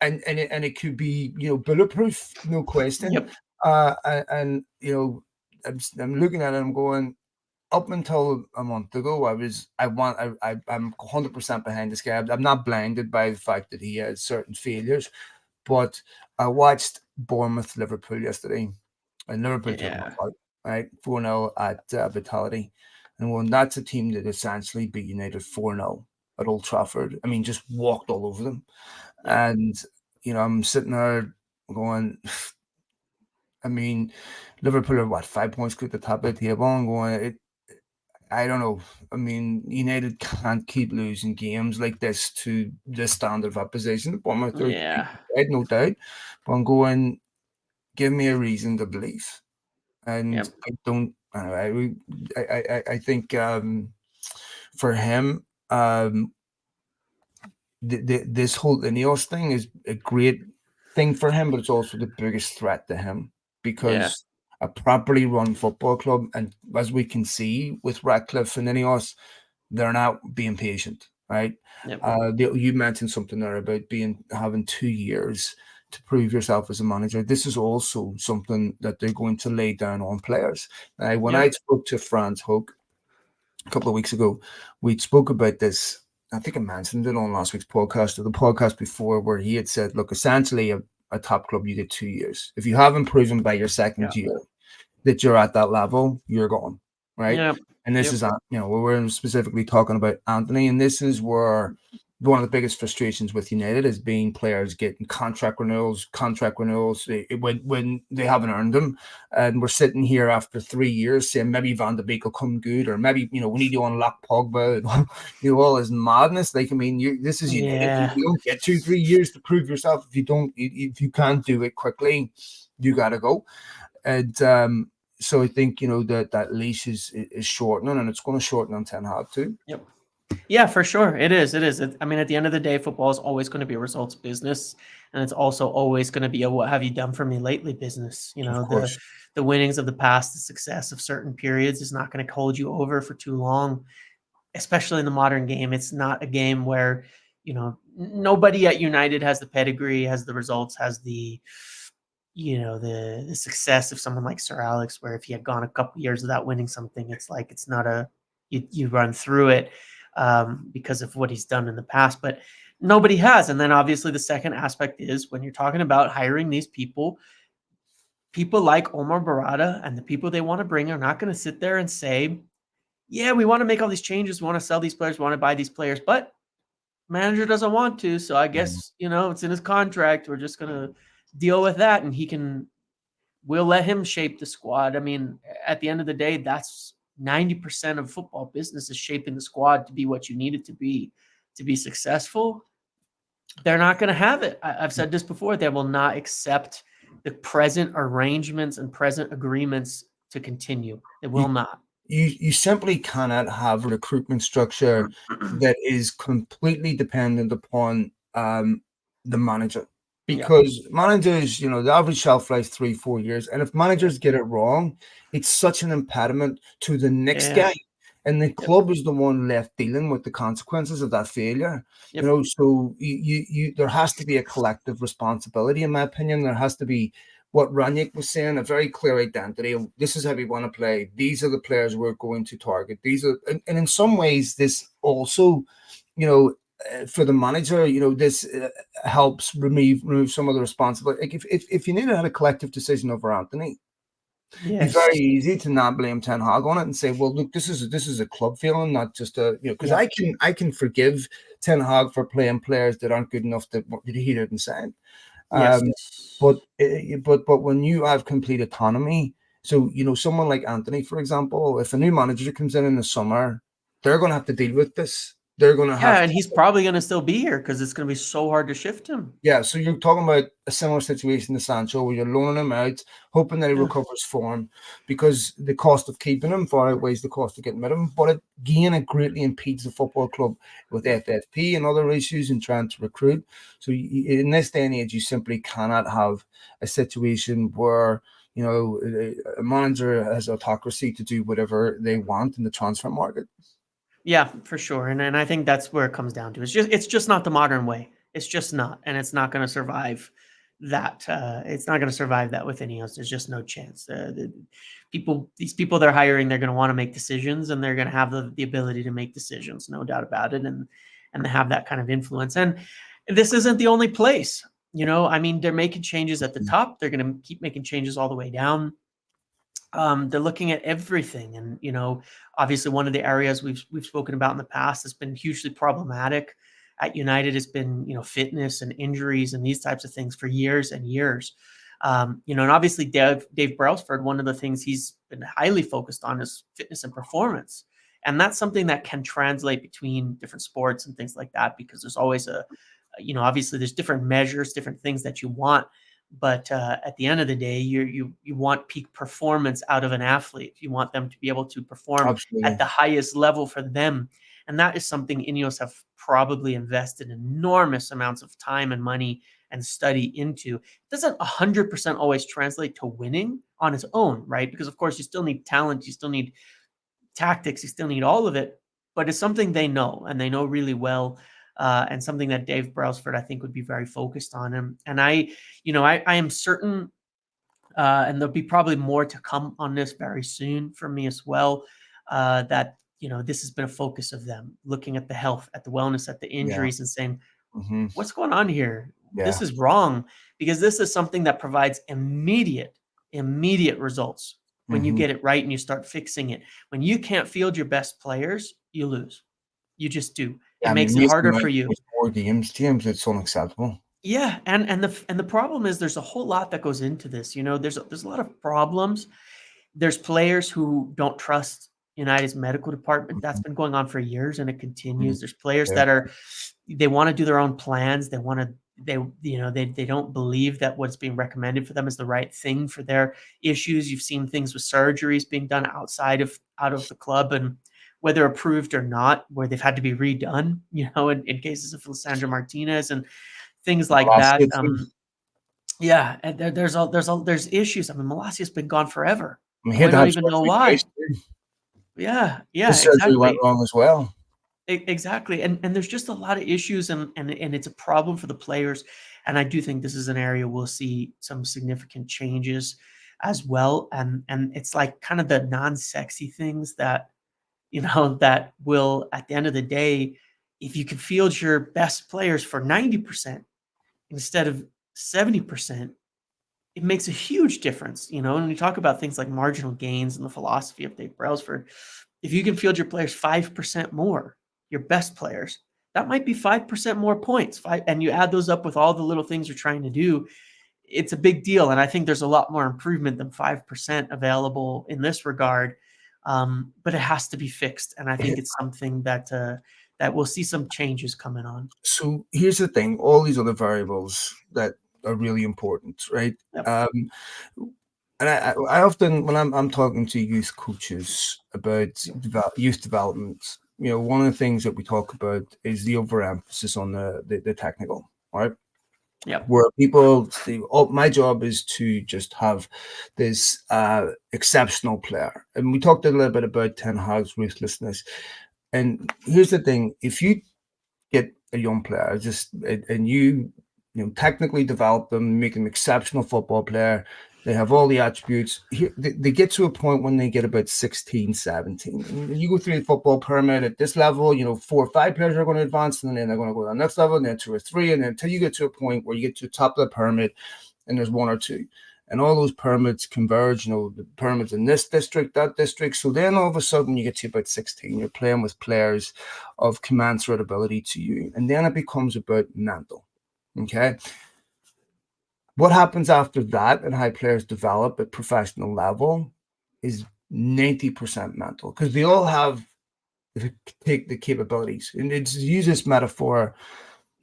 and it could be, bulletproof, no question. Yep. And I'm looking at it, I'm going, up until a month ago, I'm 100% behind this guy. I'm not blinded by the fact that he has certain failures, but I watched Bournemouth Liverpool yesterday, and Liverpool took him Yeah. apart, right? 4-0 at Vitality. And when that's a team that essentially beat United 4-0 at Old Trafford, I mean, just walked all over them. Yep. And, I'm sitting there going, I mean, Liverpool are what, 5 points at the top of the table, and going, I don't know. I mean, United can't keep losing games like this to this standard of opposition. Bournemouth are Yeah. no doubt. But I'm going, give me a reason to believe. And Yep. I don't, I don't know, I think for him, this whole Ineos thing is a great thing for him, but it's also the biggest threat to him Yeah. because a properly run football club, and as we can see with Ratcliffe and Ineos, they're not being patient, right? Yep. You mentioned something there about having 2 years to prove yourself as a manager. This is also something that they're going to lay down on players. When I Yep. spoke to Franz Hook a couple of weeks ago, we spoke about this. I think I mentioned it on last week's podcast or the podcast before, where he had said, look, essentially a top club, you get 2 years. If you haven't proven by your second Yeah. year that you're at that level, you're gone, right? Yep. And this Yep. is, we're specifically talking about Anthony, and this is where one of the biggest frustrations with United is being players getting contract renewals, when they haven't earned them, and we're sitting here after 3 years saying maybe Van de Beek will come good, or maybe we need to unlock Pogba, all this madness. Like, I mean, this is United. Yeah. You don't get 2-3 years to prove yourself. If you can't do it quickly, you got to go. And so I think that leash is shortening, and it's going to shorten on Ten Hag too. Yep. Yeah, for sure. It is. It is. I mean, at the end of the day, football is always going to be a results business, and it's also always going to be a "what have you done for me lately" business. Of The course, winnings of the past, the success of certain periods is not going to hold you over for too long, especially in the modern game. It's not a game where nobody at United has the pedigree, has the results, has the the success of someone like Sir Alex, where if he had gone a couple years without winning something, it's like it's not a you run through it because of what he's done in the past, but nobody has. And then obviously the second aspect is when you're talking about hiring these people like Omar Berrada and the people they want to bring are not going to sit there and say, yeah, we want to make all these changes, we want to sell these players, we want to buy these players, but manager doesn't want to, so I guess it's in his contract, we're just going to deal with that, and we'll let him shape the squad. I mean, at the end of the day, that's 90% of football business is shaping the squad to be what you need it to be successful. They're not going to have it. I've said this before. They will not accept the present arrangements and present agreements to continue. They will not. You simply cannot have a recruitment structure that is completely dependent upon the manager, Yeah. because managers, the average shelf life 3-4 years, and if managers get it wrong, it's such an impediment to the next Yeah. guy, and the Yep. club is the one left dealing with the consequences of that failure. Yep. So there has to be a collective responsibility, in my opinion. There has to be what Ranić was saying, a very clear identity. This is how we want to play. These are the players we're going to target. And in some ways, this also, for the manager, this helps remove some of the responsibility. Like if you needed had a collective decision over Anthony, it's Yes. very easy to not blame Ten Hag on it and say, well, look, this is a club feeling, not just because Yep. I can forgive Ten Hag for playing players that aren't good enough that he didn't sign. Yes. But when you have complete autonomy, so someone like Anthony, for example, if a new manager comes in the summer, they're going to have to deal with this. They're going to Yeah, have and to, he's probably going to still be here because it's going to be so hard to shift him. yeah. So you're talking about a similar situation to Sancho, where you're loaning him out, hoping that he Yeah. recovers form, because the cost of keeping him far outweighs the cost of getting rid of him. But it greatly impedes the football club with FFP and other issues and trying to recruit. So in this day and age, you simply cannot have a situation where a manager has autocracy to do whatever they want in the transfer market. Yeah, for sure. And I think that's where it comes down to. It's just not the modern way. It's just not, and it's not going to survive that. It's not going to survive that with Ineos. There's just no chance. These people they're hiring, they're going to want to make decisions, and they're going to have the ability to make decisions, no doubt about it, and have that kind of influence. And this isn't the only place. I mean, they're making changes at the top. They're going to keep making changes all the way down. They're looking at everything, and obviously, one of the areas we've spoken about in the past has been hugely problematic at United has been fitness and injuries and these types of things for years and years. And obviously, Dave Brailsford, one of the things he's been highly focused on is fitness and performance, and that's something that can translate between different sports and things like that, because there's always obviously there's different measures, different things that you want. But at the end of the day, you want peak performance out of an athlete. You want them to be able to perform at Absolutely. the highest level for them. And that is something Ineos have probably invested enormous amounts of time and money and study into. It doesn't 100% always translate to winning on its own, right? Because, of course, you still need talent, you still need tactics, you still need all of it. But it's something they know, and they know really well. And something that Dave Brailsford, I think, would be very focused on. And I am certain, and there'll be probably more to come on this very soon for me as well, that this has been a focus of them, looking at the health, at the wellness, at the Yeah. injuries, and saying, Hmm. what's going on here? This Yeah. is wrong, because this is something that provides immediate results when you Hmm. get it right and you start fixing it. When you can't field your best players, you lose. You just do. It I mean, makes it missing harder out for on you. those 4 games, James, it's unacceptable. Yeah, and the problem is there's a whole lot that goes into this. There's a lot of problems. There's players who don't trust United's medical department. That's Mhm. been going on for years, and it Mhm. continues. There's players Yeah. that they want to do their own plans. They don't believe that what's being recommended for them is the right thing for their issues. You've seen things with surgeries being done out of the club, and whether approved or not, where they've had to be redone. In cases of Lissandro Martinez and things like that. Malacia too. Yeah, and there's issues. I mean, Malacia's been gone forever, I mean, he and had we to don't have even know surgery twice why. too. Yeah, yeah, His surgery went exactly. wrong as well. Exactly. And there's just a lot of issues, and it's a problem for the players. And I do think this is an area we'll see some significant changes as well. And it's like kind of the non-sexy things that, that will, at the end of the day, if you can field your best players for 90% instead of 70%, it makes a huge difference. When we talk about things like marginal gains and the philosophy of Dave Brailsford, if you can field your players 5% more, your best players, that might be 5% more points. And you add those up with all the little things you're trying to do, it's a big deal. And I think there's a lot more improvement than 5% available in this regard. But it has to be fixed. And I think it's something that we'll see some changes coming on. So here's the thing: all these other variables that are really important, right? Yep. Um, and I often, when I'm talking to youth coaches about youth development, one of the things that we talk about is the overemphasis on the technical, right? Yep. Where people say, "Oh, my job is to just have this exceptional player." And we talked a little bit about Ten Hag's ruthlessness. And here's the thing: if you get a young player, and technically develop them, make them exceptional football player. They have all the attributes. They get to a point when they get about 16, 17. And you go through the football pyramid at this level, 4 or 5 players are going to advance, and then they're going to go to the next level, and then 2 or 3, and then until you get to a point where you get to the top of the pyramid, and there's 1 or 2. And all those pyramids converge, the pyramids in this district, that district. So then all of a sudden you get to about 16. You're playing with players of commensurate ability to you. And then it becomes about mental. Okay. What happens after that and how players develop at professional level is 90% mental, because they all have the capabilities. And it's use this metaphor.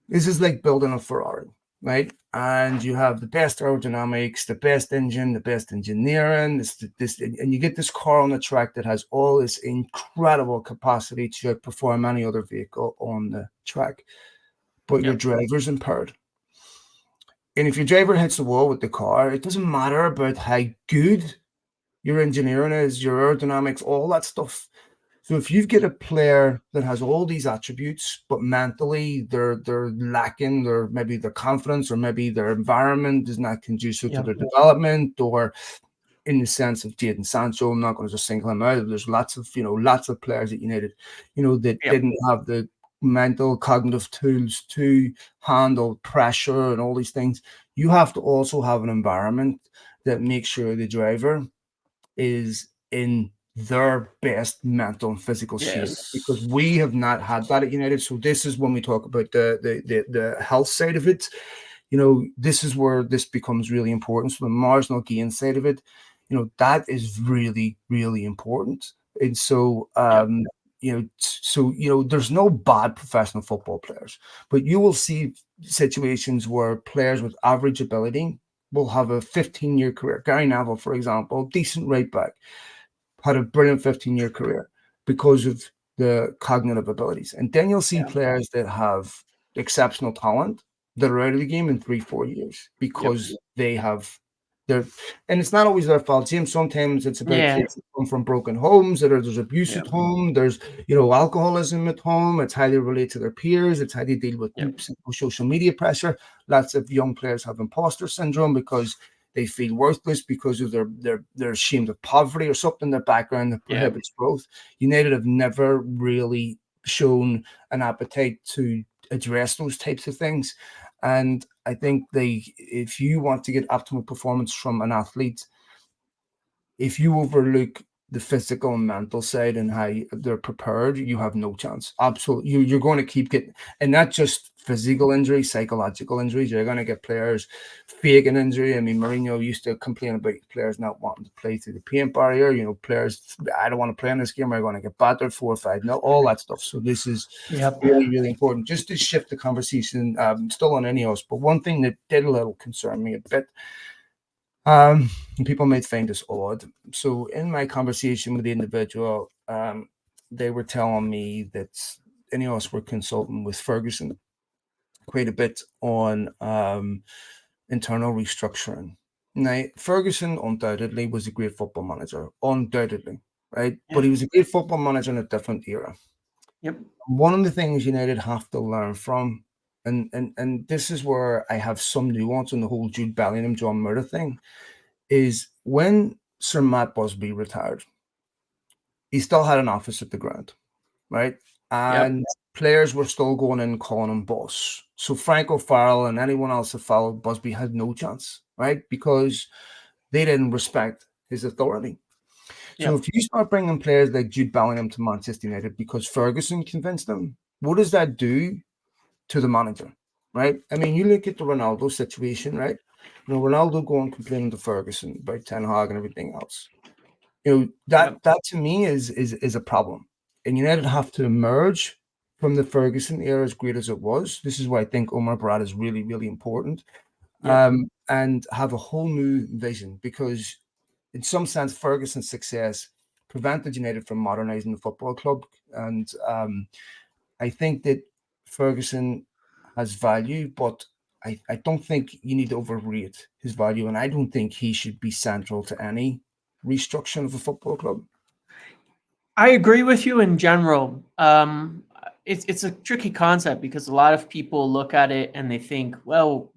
This is like building a Ferrari, right? And you have the best aerodynamics, the best engine, the best engineering, and you get this car on the track that has all this incredible capacity to outperform any other vehicle on the track. But your Yep. driver's impaired. And if your driver hits the wall with the car, it doesn't matter about how good your engineering is, your aerodynamics, all that stuff. So if you get a player that has all these attributes, but mentally they're lacking, or maybe their confidence, or maybe their environment is not conducive to Yep. their development, or in the sense of Jadon Sancho, I'm not going to just single him out. There's lots of players at United, that Yep. didn't have the mental, cognitive tools to handle pressure and all these things. You have to also have an environment that makes sure the driver is in their best mental and physical shape, because Yes. we have not had that at United. So this is when we talk about the health side of it. This is where this becomes really important. So the marginal gain side of it, that is really, really important. And so, Yep. there's no bad professional football players, but you will see situations where players with average ability will have a 15-year career. Gary Neville, for example, decent right back, had a brilliant 15-year career because of the cognitive abilities. And then you'll see Yeah. players that have exceptional talent that are out of the game in 3-4 years Yep. because they have their, and it's not always their fault, James. Sometimes it's about Yeah. kids that come from broken homes, there's abuse Yep. at home, there's alcoholism at home. It's how they relate to their peers, it's how they deal with Yep. social media pressure. Lots of young players have imposter syndrome because they feel worthless because of their ashamed of poverty or something in their background that Yep. prohibits growth. United have never really shown an appetite to address those types of things. And I think if you want to get optimal performance from an athlete, if you overlook the physical and mental side and how they're prepared, you have no chance. Absolutely. You're going to keep getting, and not just physical injuries, psychological injuries. You're going to get players faking injury. I mean, Mourinho used to complain about players not wanting to play through the paint barrier. Players, I don't want to play in this game. I'm going to get battered 4 or 5. No, all that stuff. So this is Yep. really, really important. Just to shift the conversation, still on Ineos, but one thing that did a little concern me a bit, and people might find this odd. So in my conversation with the individual, they were telling me that Ineos were consulting with Ferguson quite a bit on internal restructuring. Now, Ferguson undoubtedly was a great football manager, undoubtedly, right? But Yeah. he was a great football manager in a different era. Yep. One of the things United have to learn from, and this is where I have some nuance on the whole Jude Bellingham, John Murder thing, is when Sir Matt Busby retired, he still had an office at the ground, right? Yep. And players were still going in and calling him boss. So Frank O'Farrell and anyone else that followed Busby had no chance, right? Because they didn't respect his authority. So Yep. if you start bringing players like Jude Bellingham to Manchester United because Ferguson convinced them, what does that do to the manager, right? I mean, you look at the Ronaldo situation, right? Ronaldo going complaining to Ferguson about Ten Hag and everything else. Yep. That to me is a problem. And United have to emerge from the Ferguson era, as great as it was. This is why I think Omar Berrada is really, really important, Yep. and have a whole new vision, because in some sense, Ferguson's success prevented United from modernising the football club. And I think that Ferguson has value, but I don't think you need to overrate his value. And I don't think he should be central to any restructuring of a football club. I agree with you in general. It's a tricky concept because a lot of people look at it and they think, well,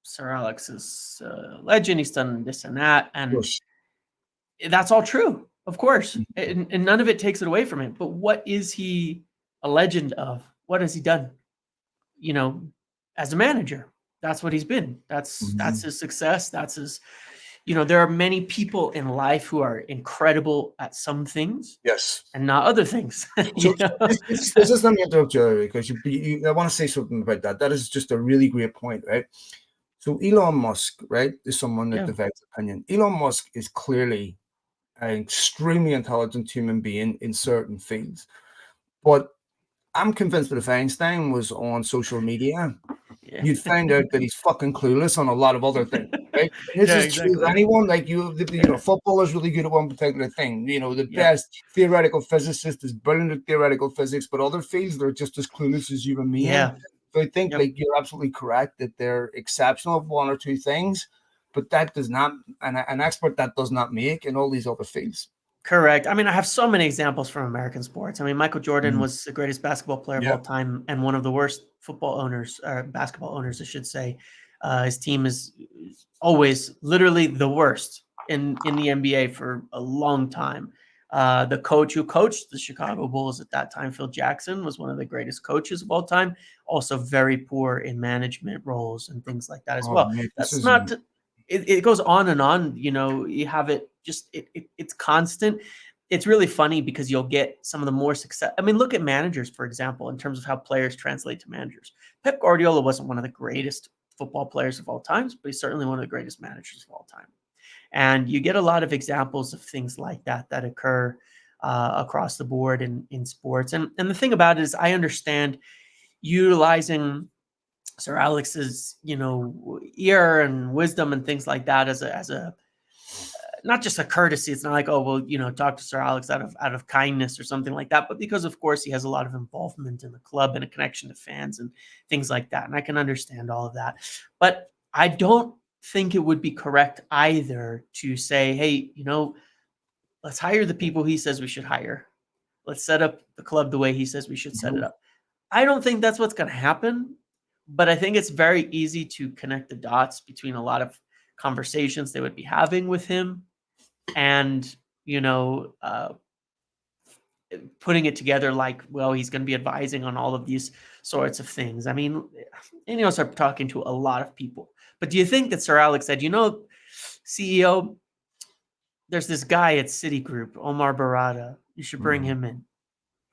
Sir Alex is a legend. He's done this and that, and Yes. that's all true, of course, and none of it takes it away from him. But what is he a legend of? What has he done? You know, as a manager, that's what he's been. That's Mhm. his success. That's his. There are many people in life who are incredible at some things Yes. and not other things. So this is let me interrupt you, because I want to say something about that. That is just a really great point, right? So Elon Musk, right, is someone that Yeah. divides opinion. Elon Musk is clearly an extremely intelligent human being in certain fields. But I'm convinced that if Einstein was on social media, Yeah. you'd find out that he's fucking clueless on a lot of other things, right? And this Yeah, is true of exactly. anyone. Like Yeah. football is really good at one particular thing. The Yep. best theoretical physicist is brilliant at theoretical physics, but other fields they're just as clueless as you and me in. Yeah. So I think Yep. like you're absolutely correct that they're exceptional at one or two things, but that does not an expert that does not make in all these other fields. Correct. I mean, I have so many examples from American sports. I mean, Michael Jordan Mm. was the greatest basketball player of Yeah. all time and one of the worst football owners, or basketball owners, I should say. His team is always literally the worst in the NBA for a long time. The coach who coached the Chicago Bulls at that time, Phil Jackson, was one of the greatest coaches of all time. Also, very poor in management roles and things like that as Oh, well. mate, this That's is not. It goes on and on. You know, you have it just it's constant. It's really funny because you'll get some of the more success. I mean, look at managers, for example, in terms of how players translate to managers. Pep Guardiola wasn't one of the greatest football players of all times, but he's certainly one of the greatest managers of all time. And you get a lot of examples of things like that that occur across the board in sports. And the thing about it is, I understand utilizing Sir Alex's, ear and wisdom and things like that as a not just a courtesy. It's not like, oh well, talk to Sir Alex out of kindness or something like that, but because of course he has a lot of involvement in the club and a connection to fans and things like that. And I can understand all of that, but I don't think it would be correct either to say, hey, let's hire the people he says we should hire. Let's set up the club the way he says we should set it Mhm. up. I don't think that's what's going to happen, but I think it's very easy to connect the dots between a lot of conversations they would be having with him and you know uh, putting it together like, well, he's going to be advising on all of these sorts of things. I mean, Ineos are talking to a lot of people, but do you think that Sir Alex said, CEO, there's this guy at Citigroup, Omar Berrada, you should bring Mm. him in?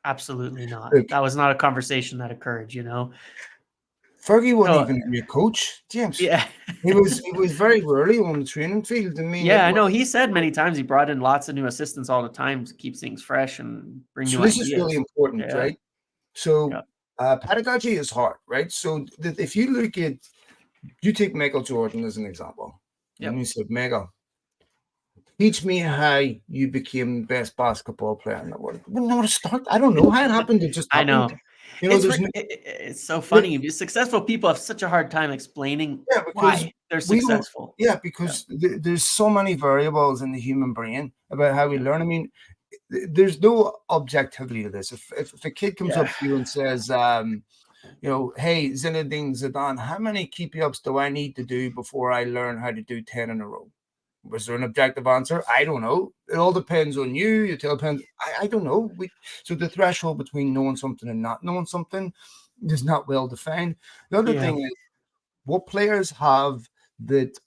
Absolutely not. Look, That was not a conversation that occurred. Fergie wasn't So even a great coach, James. yeah. He was very early on the training field. I mean, Yeah, I know. He said many times he brought in lots of new assistants all the time to keep things fresh and bring so new this is really ideas. important, Yeah. right? So Yeah. pedagogy is hard, right? So if you look at, you take Michael Jordan as an example, and Yep. you said, Michael, teach me how you became the best basketball player in the world. I wouldn't know where to start. I don't know how it happened. It just I happened. know. It's There's no, it's so funny. Successful people have such a hard time explaining yeah, because why they're we don't, successful. yeah, Yeah. because there's so many variables in the human brain about how we learn. I mean, there's no objectivity to this. If a kid comes Yeah. up to you and says, hey, Zinedine Zidane, how many keep ups do I need to do before I learn how to do 10 in a row? Was there an objective answer? I don't know. It all depends on you. It all depends. I don't know. So the threshold between knowing something and not knowing something is not well defined. The other Yeah. thing is, what players have that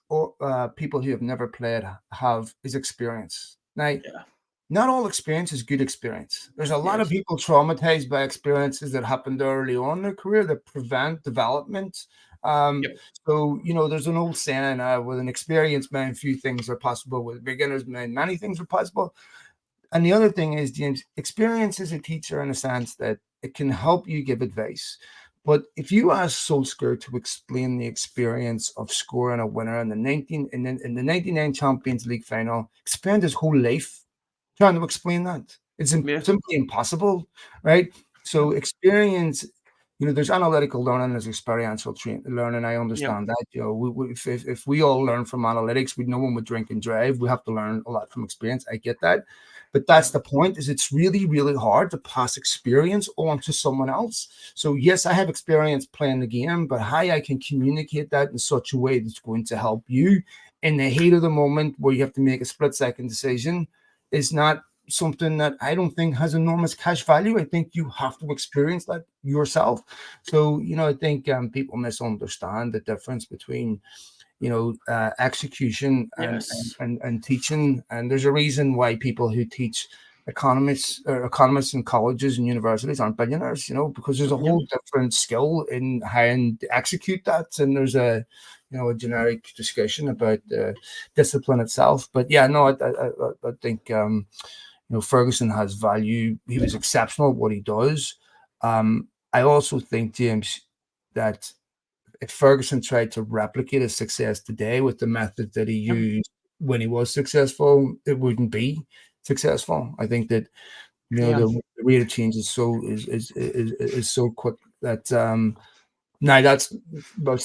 people who have never played have is experience. Now, Yeah. not all experience is good experience. There's a lot of Yes. people traumatized by experiences that happened early on in their career that prevent development. Um, Yep. so, there's an old saying, with an experienced man, few things are possible. With beginners, man, many things are possible. And the other thing is, James, experience is a teacher in a sense that it can help you give advice. But if you ask Solskjaer to explain the experience of scoring a winner in the 99 Champions League final, spend his whole life trying to explain that. It's Yeah. simply impossible, right? So Yep. experience, there's analytical learning, there's experiential learning. I Yep. understand that. If we all learn from analytics, no one would drink and drive. We have to learn a lot from experience. I get that. But that's Yep. the point, is it's really, really hard to pass experience on to someone else. So yes, I have experience playing the game, but how I can communicate that in such a way that's going to help you in the heat of the moment where you have to make a split-second decision is not something that I don't think has enormous cash value. I think you have to experience that yourself. So, I think people misunderstand the difference between execution and, Yes. and teaching. And there's a reason why people who teach economists in colleges and universities aren't billionaires, because there's a Yep. whole different skill in how to execute that. And there's a generic discussion about the discipline itself. But yeah, no, I think Ferguson has value. He was exceptional at what he does. I also think, James, that if Ferguson tried to replicate his success today with the method that he Yep. used when he was successful, it wouldn't be successful. I think that Yeah. the rate of change is so quick that now that's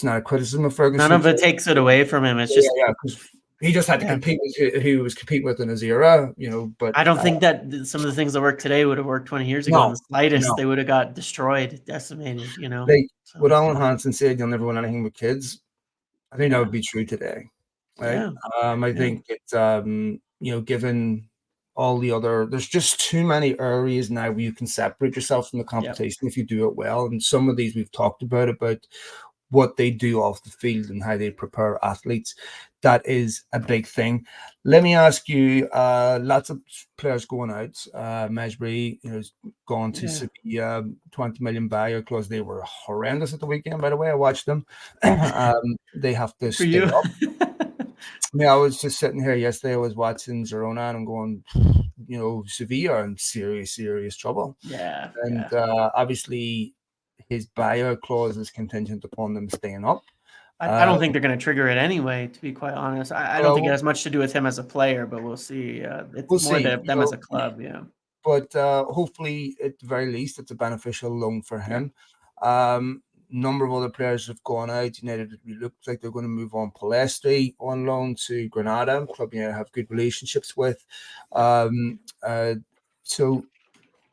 not a criticism of None Ferguson. of it takes it away from him. It's Yeah, just yeah, because He just had to Yeah. compete with who he was competing with in his era, but I don't think that some of the things that work today would have worked 20 years ago in no, the slightest. no. They would have got destroyed, decimated. Like what So, Alan Hansen said, you'll never win anything with kids. I think that yeah. would be true today, right? Yeah. I Yeah. think it's given all the other, there's just too many areas now where you can separate yourself from the Yep. competition if you do it well. And some of these we've talked about what they do off the field and how they prepare athletes. That is a big thing. Let me ask you, lots of players going out. Mejbri, has gone to Yeah. Sevilla, 20 million buyout clause. They were horrendous at the weekend, by the way. I watched them. They have to Good for stay you. up. I mean, I was just sitting here yesterday. I was watching Girona and I'm going, Sevilla are in serious, serious trouble. Yeah. And Yeah. obviously, his buyout clause is contingent upon them staying up. I Uh, don't think they're going to trigger it anyway, to be quite honest. I don't think it well, has much to do with him as a player, but we'll see. It's we'll more see. them as a club. Yeah. But hopefully, at the very least, it's a beneficial loan for Yeah. him. Number of other players have gone out. United, it looks like they're going to move on Palestri on loan to Granada, club United have good relationships with. Um, uh, so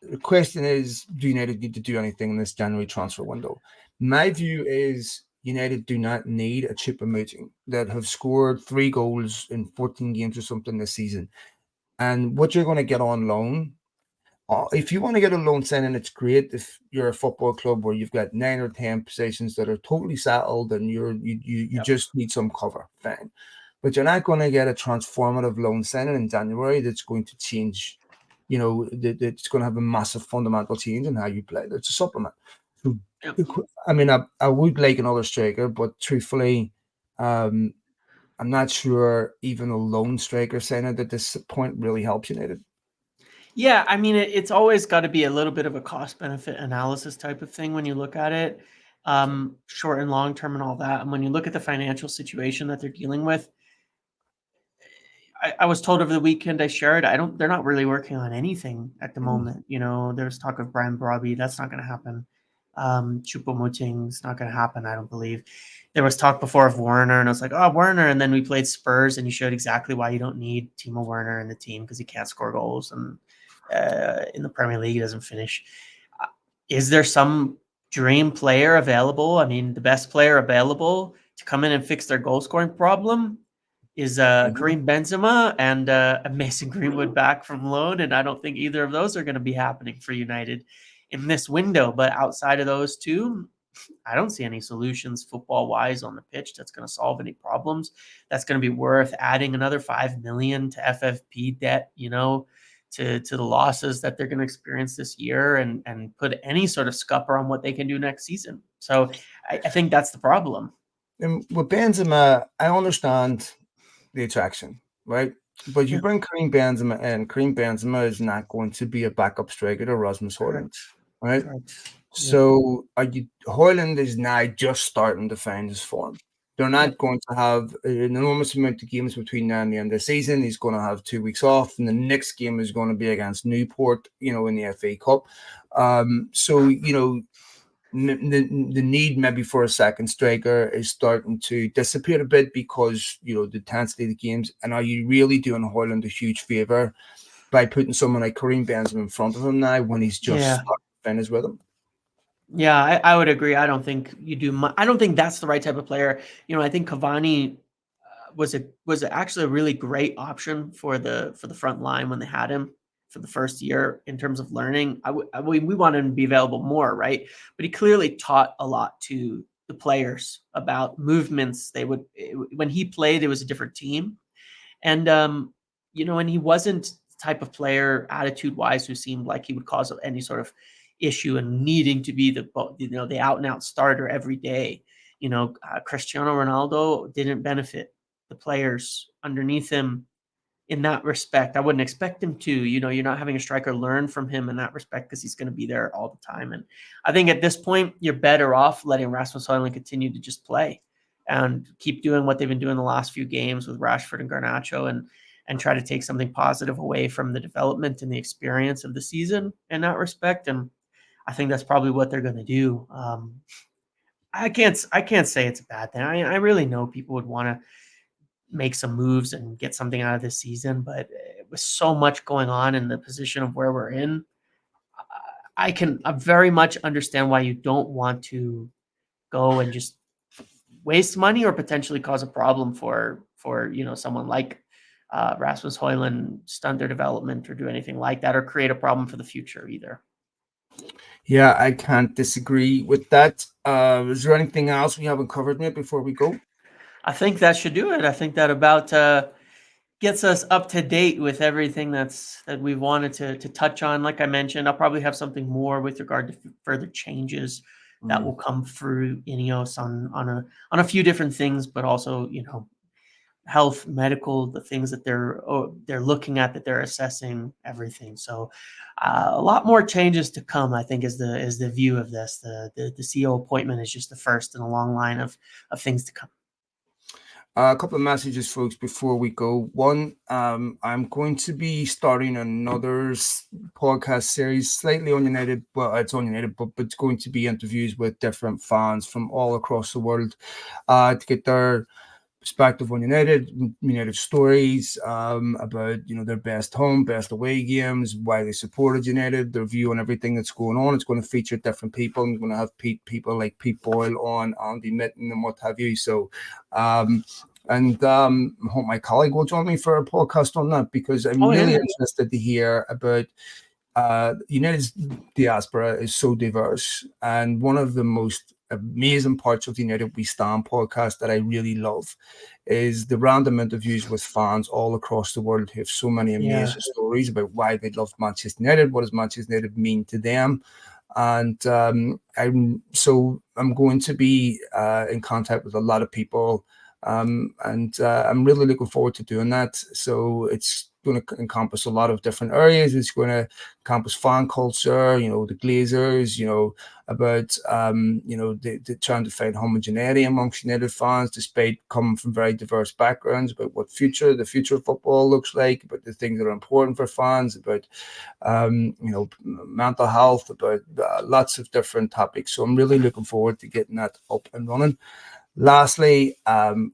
the question is, do United need to do anything in this January transfer window? My view is United do not need a Choupo-Moting that have scored 3 goals in 14 games or something this season. And what you're going to get on loan, if you want to get a loan signing, it's great if you're a football club where you've got 9 or 10 positions that are totally settled and you Yep. just need some cover. Fine. But you're not going to get a transformative loan signing in January that's going to change, it's going to have a massive fundamental change in how you play. It's a supplement. So, Yep. I mean, I would like another striker, but truthfully, um, I'm not sure even a lone striker signing at this point really helps United. Yeah, I mean, it's always got to be a little bit of a cost benefit analysis type of thing when you look at it, short and long term and all that. And when you look at the financial situation that they're dealing with, I was told over the weekend I shared, they're not really working on anything at the Mm. moment. There's talk of Brian Broby. That's not going to happen. Choupo-Moting's not going to happen, I don't believe. There was talk before of Werner, and I was like, oh, Werner. And then we played Spurs, and he showed exactly why you don't need Timo Werner in the team because he can't score goals. And in the Premier League, he doesn't finish. Is there some dream player available? I mean, the best player available to come in and fix their goal scoring problem is Mhm. Karim Benzema and Mason Greenwood back from loan, and I don't think either of those are going to be happening for United in this window. But outside of those two, I don't see any solutions football wise on the pitch that's going to solve any problems. That's going to be worth adding another 5 million to FFP debt, to the losses that they're going to experience this year, and put any sort of scupper on what they can do next season. So I think that's the problem. And with Benzema, I understand the attraction, right? But you Yeah, bring Karim Benzema in, Karim Benzema is not going to be a backup striker to Rasmus Højlund, correct. right? Correct. Yep. So Højlund is now just starting to find his form. They're Yep. not going to have an enormous amount of games between now and the end of the season. He's going to have 2 weeks off, and the next game is going to be against Newport, in the FA Cup. So the need maybe for a second striker is starting to dissipate a bit because the intensity of the games. And are you really doing Højlund a huge favor by putting someone like Karim Benzema in front of him now when he's just Yeah. starting to find his rhythm? Yeah, I would agree. I don't think you do. I don't think that's the right type of player. I think Cavani was actually a really great option for the front line when they had him for the first year in terms of learning. We wanted him to be available more, right? But he clearly taught a lot to the players about movements. When he played, it was a different team, and and he wasn't the type of player attitude wise who seemed like he would cause any sort of issue and needing to be the out and out starter every day. Cristiano Ronaldo didn't benefit the players underneath him in that respect. I wouldn't expect him to. You're not having a striker learn from him in that respect because he's going to be there all the time. And I think at this point, you're better off letting Rasmus Højlund continue to just play and keep doing what they've been doing the last few games with Rashford and Garnacho, and try to take something positive away from the development and the experience of the season in that respect. And I think that's probably what they're going to do. I can't say it's a bad thing. I really know people would want to make some moves and get something out of this season. But with so much going on in the position of where we're in, I very much understand why you don't want to go and just waste money or potentially cause a problem for someone like Rasmus Højlund, stunt their development or do anything like that, or create a problem for the future either. Yeah, I can't disagree with that. Is there anything else we haven't covered yet before we go? I think that should do it. I think that about gets us up to date with everything that we've wanted to touch on. Like I mentioned, I'll probably have something more with regard to further changes that will come through Ineos on a few different things, but also health, medical, the things that they're looking at, that they're assessing, everything. So a lot more changes to come, I think, is the view of this. The CEO appointment is just the first in a long line of things to come. A couple of messages, folks, before we go. One, I'm going to be starting another podcast series, slightly on United. Well, it's on United, but it's going to be interviews with different fans from all across the world to get their perspective on United stories, about their best home, best away games, why they supported United, their view on everything that's going on. It's going to feature different people. I'm going to have people like Pete Boyle on, Andy Mitten, and what have you. So, I hope my colleague will join me for a podcast on that, because I'm really interested to hear about United's diaspora is so diverse, and one of the most amazing parts of the United We Stand podcast that I really love is the random interviews with fans all across the world who have so many amazing stories about why they love Manchester United, what does Manchester United mean to them. And I'm going to be in contact with a lot of people, and I'm really looking forward to doing that. So it's going to encompass a lot of different areas. It's going to encompass fan culture, the Glazers, about the trying to find homogeneity amongst United fans, despite coming from very diverse backgrounds, about what the future of football looks like, about the things that are important for fans, about mental health, about lots of different topics. So I'm really looking forward to getting that up and running. Lastly,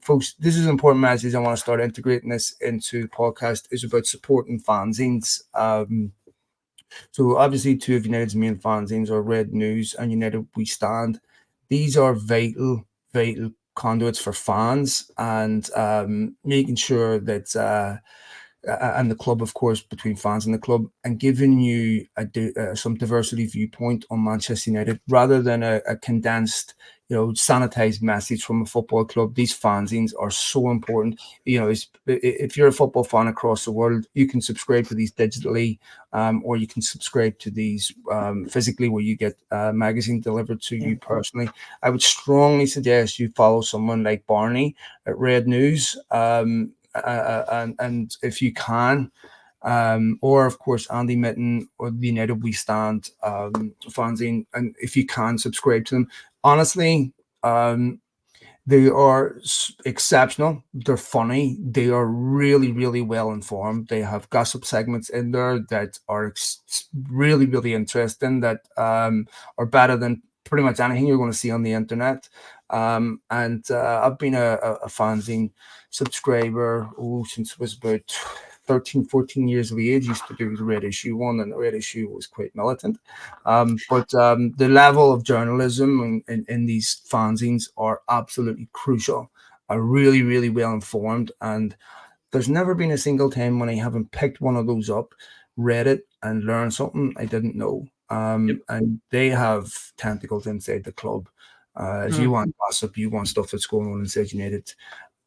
folks, this is an important message. I want to start integrating this into the podcast, is about supporting fanzines. So obviously, two of United's main fanzines are Red News and United We Stand. These are vital conduits for fans, and making sure that and the club, of course, between fans and the club, and giving you some diversity viewpoint on Manchester United rather than a condensed, sanitized message from a football club. These fanzines are so important. If you're a football fan across the world, you can subscribe to these digitally, or you can subscribe to these physically, where you get a magazine delivered to you personally. I would strongly suggest you follow someone like Barney at Red News. And if you can, or of course Andy Mitten or the United We Stand fanzine, and if you can, subscribe to them. Honestly, they are exceptional. They're funny. They are really, really well informed. They have gossip segments in there that are really, really interesting, that are better than pretty much anything you're going to see on the internet. And I've been a fanzine subscriber since I was about 13, 14 years of age. Used to do the Red Issue one, and the Red Issue was quite militant. But the level of journalism in these fanzines are absolutely crucial, are really, really well informed. And there's never been a single time when I haven't picked one of those up, read it, and learned something I didn't know. And they have tentacles inside the club. If you want gossip, you want stuff that's going on inside United,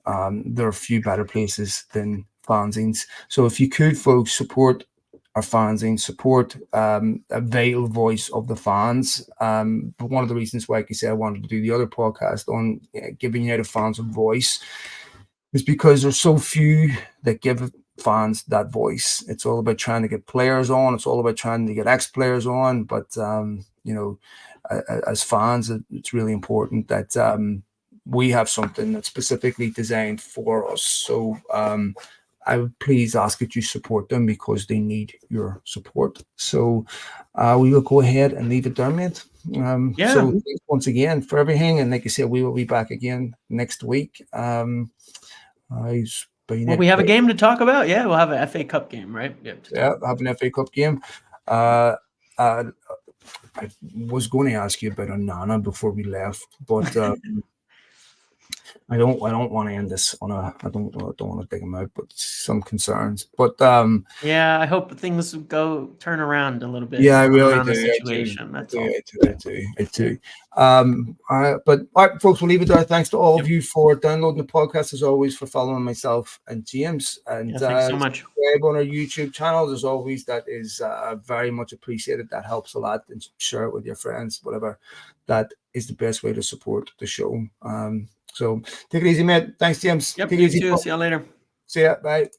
there are a few better places than fanzines. So if you could, folks, support our fanzine, support a vital voice of the fans. But one of the reasons why, like I said, I wanted to do the other podcast on giving United fans a voice is because there's so few that give fans that voice. It's all about trying to get players on. It's all about trying to get ex-players on. But, as fans, it's really important that we have something that's specifically designed for us. So I would please ask that you support them, because they need your support. So we will go ahead and leave it there, mate. So thanks once again for everything. And like I said, we will be back again next week. It's been Well, we have a game to talk about. Yeah, we'll have an FA Cup game, right? have an FA Cup game. I was going to ask you about Onana before we left, but I don't want to end this on a I don't want to dig him out, but some concerns. But yeah, I hope things turn around a little bit. yeah, I on the really do. Onana I situation. do. I That's do. all. I do. But all right, folks, we'll leave it there. Thanks to all of you for downloading the podcast, as always, for following myself and James. And Yeah, thanks so much. subscribe on our YouTube channels, as always. That is very much appreciated. That helps a lot. And share it with your friends, whatever. That is the best way to support the show. So take it easy, mate. Thanks, James. Yep, Take it you easy. too. See you later. See ya. Bye.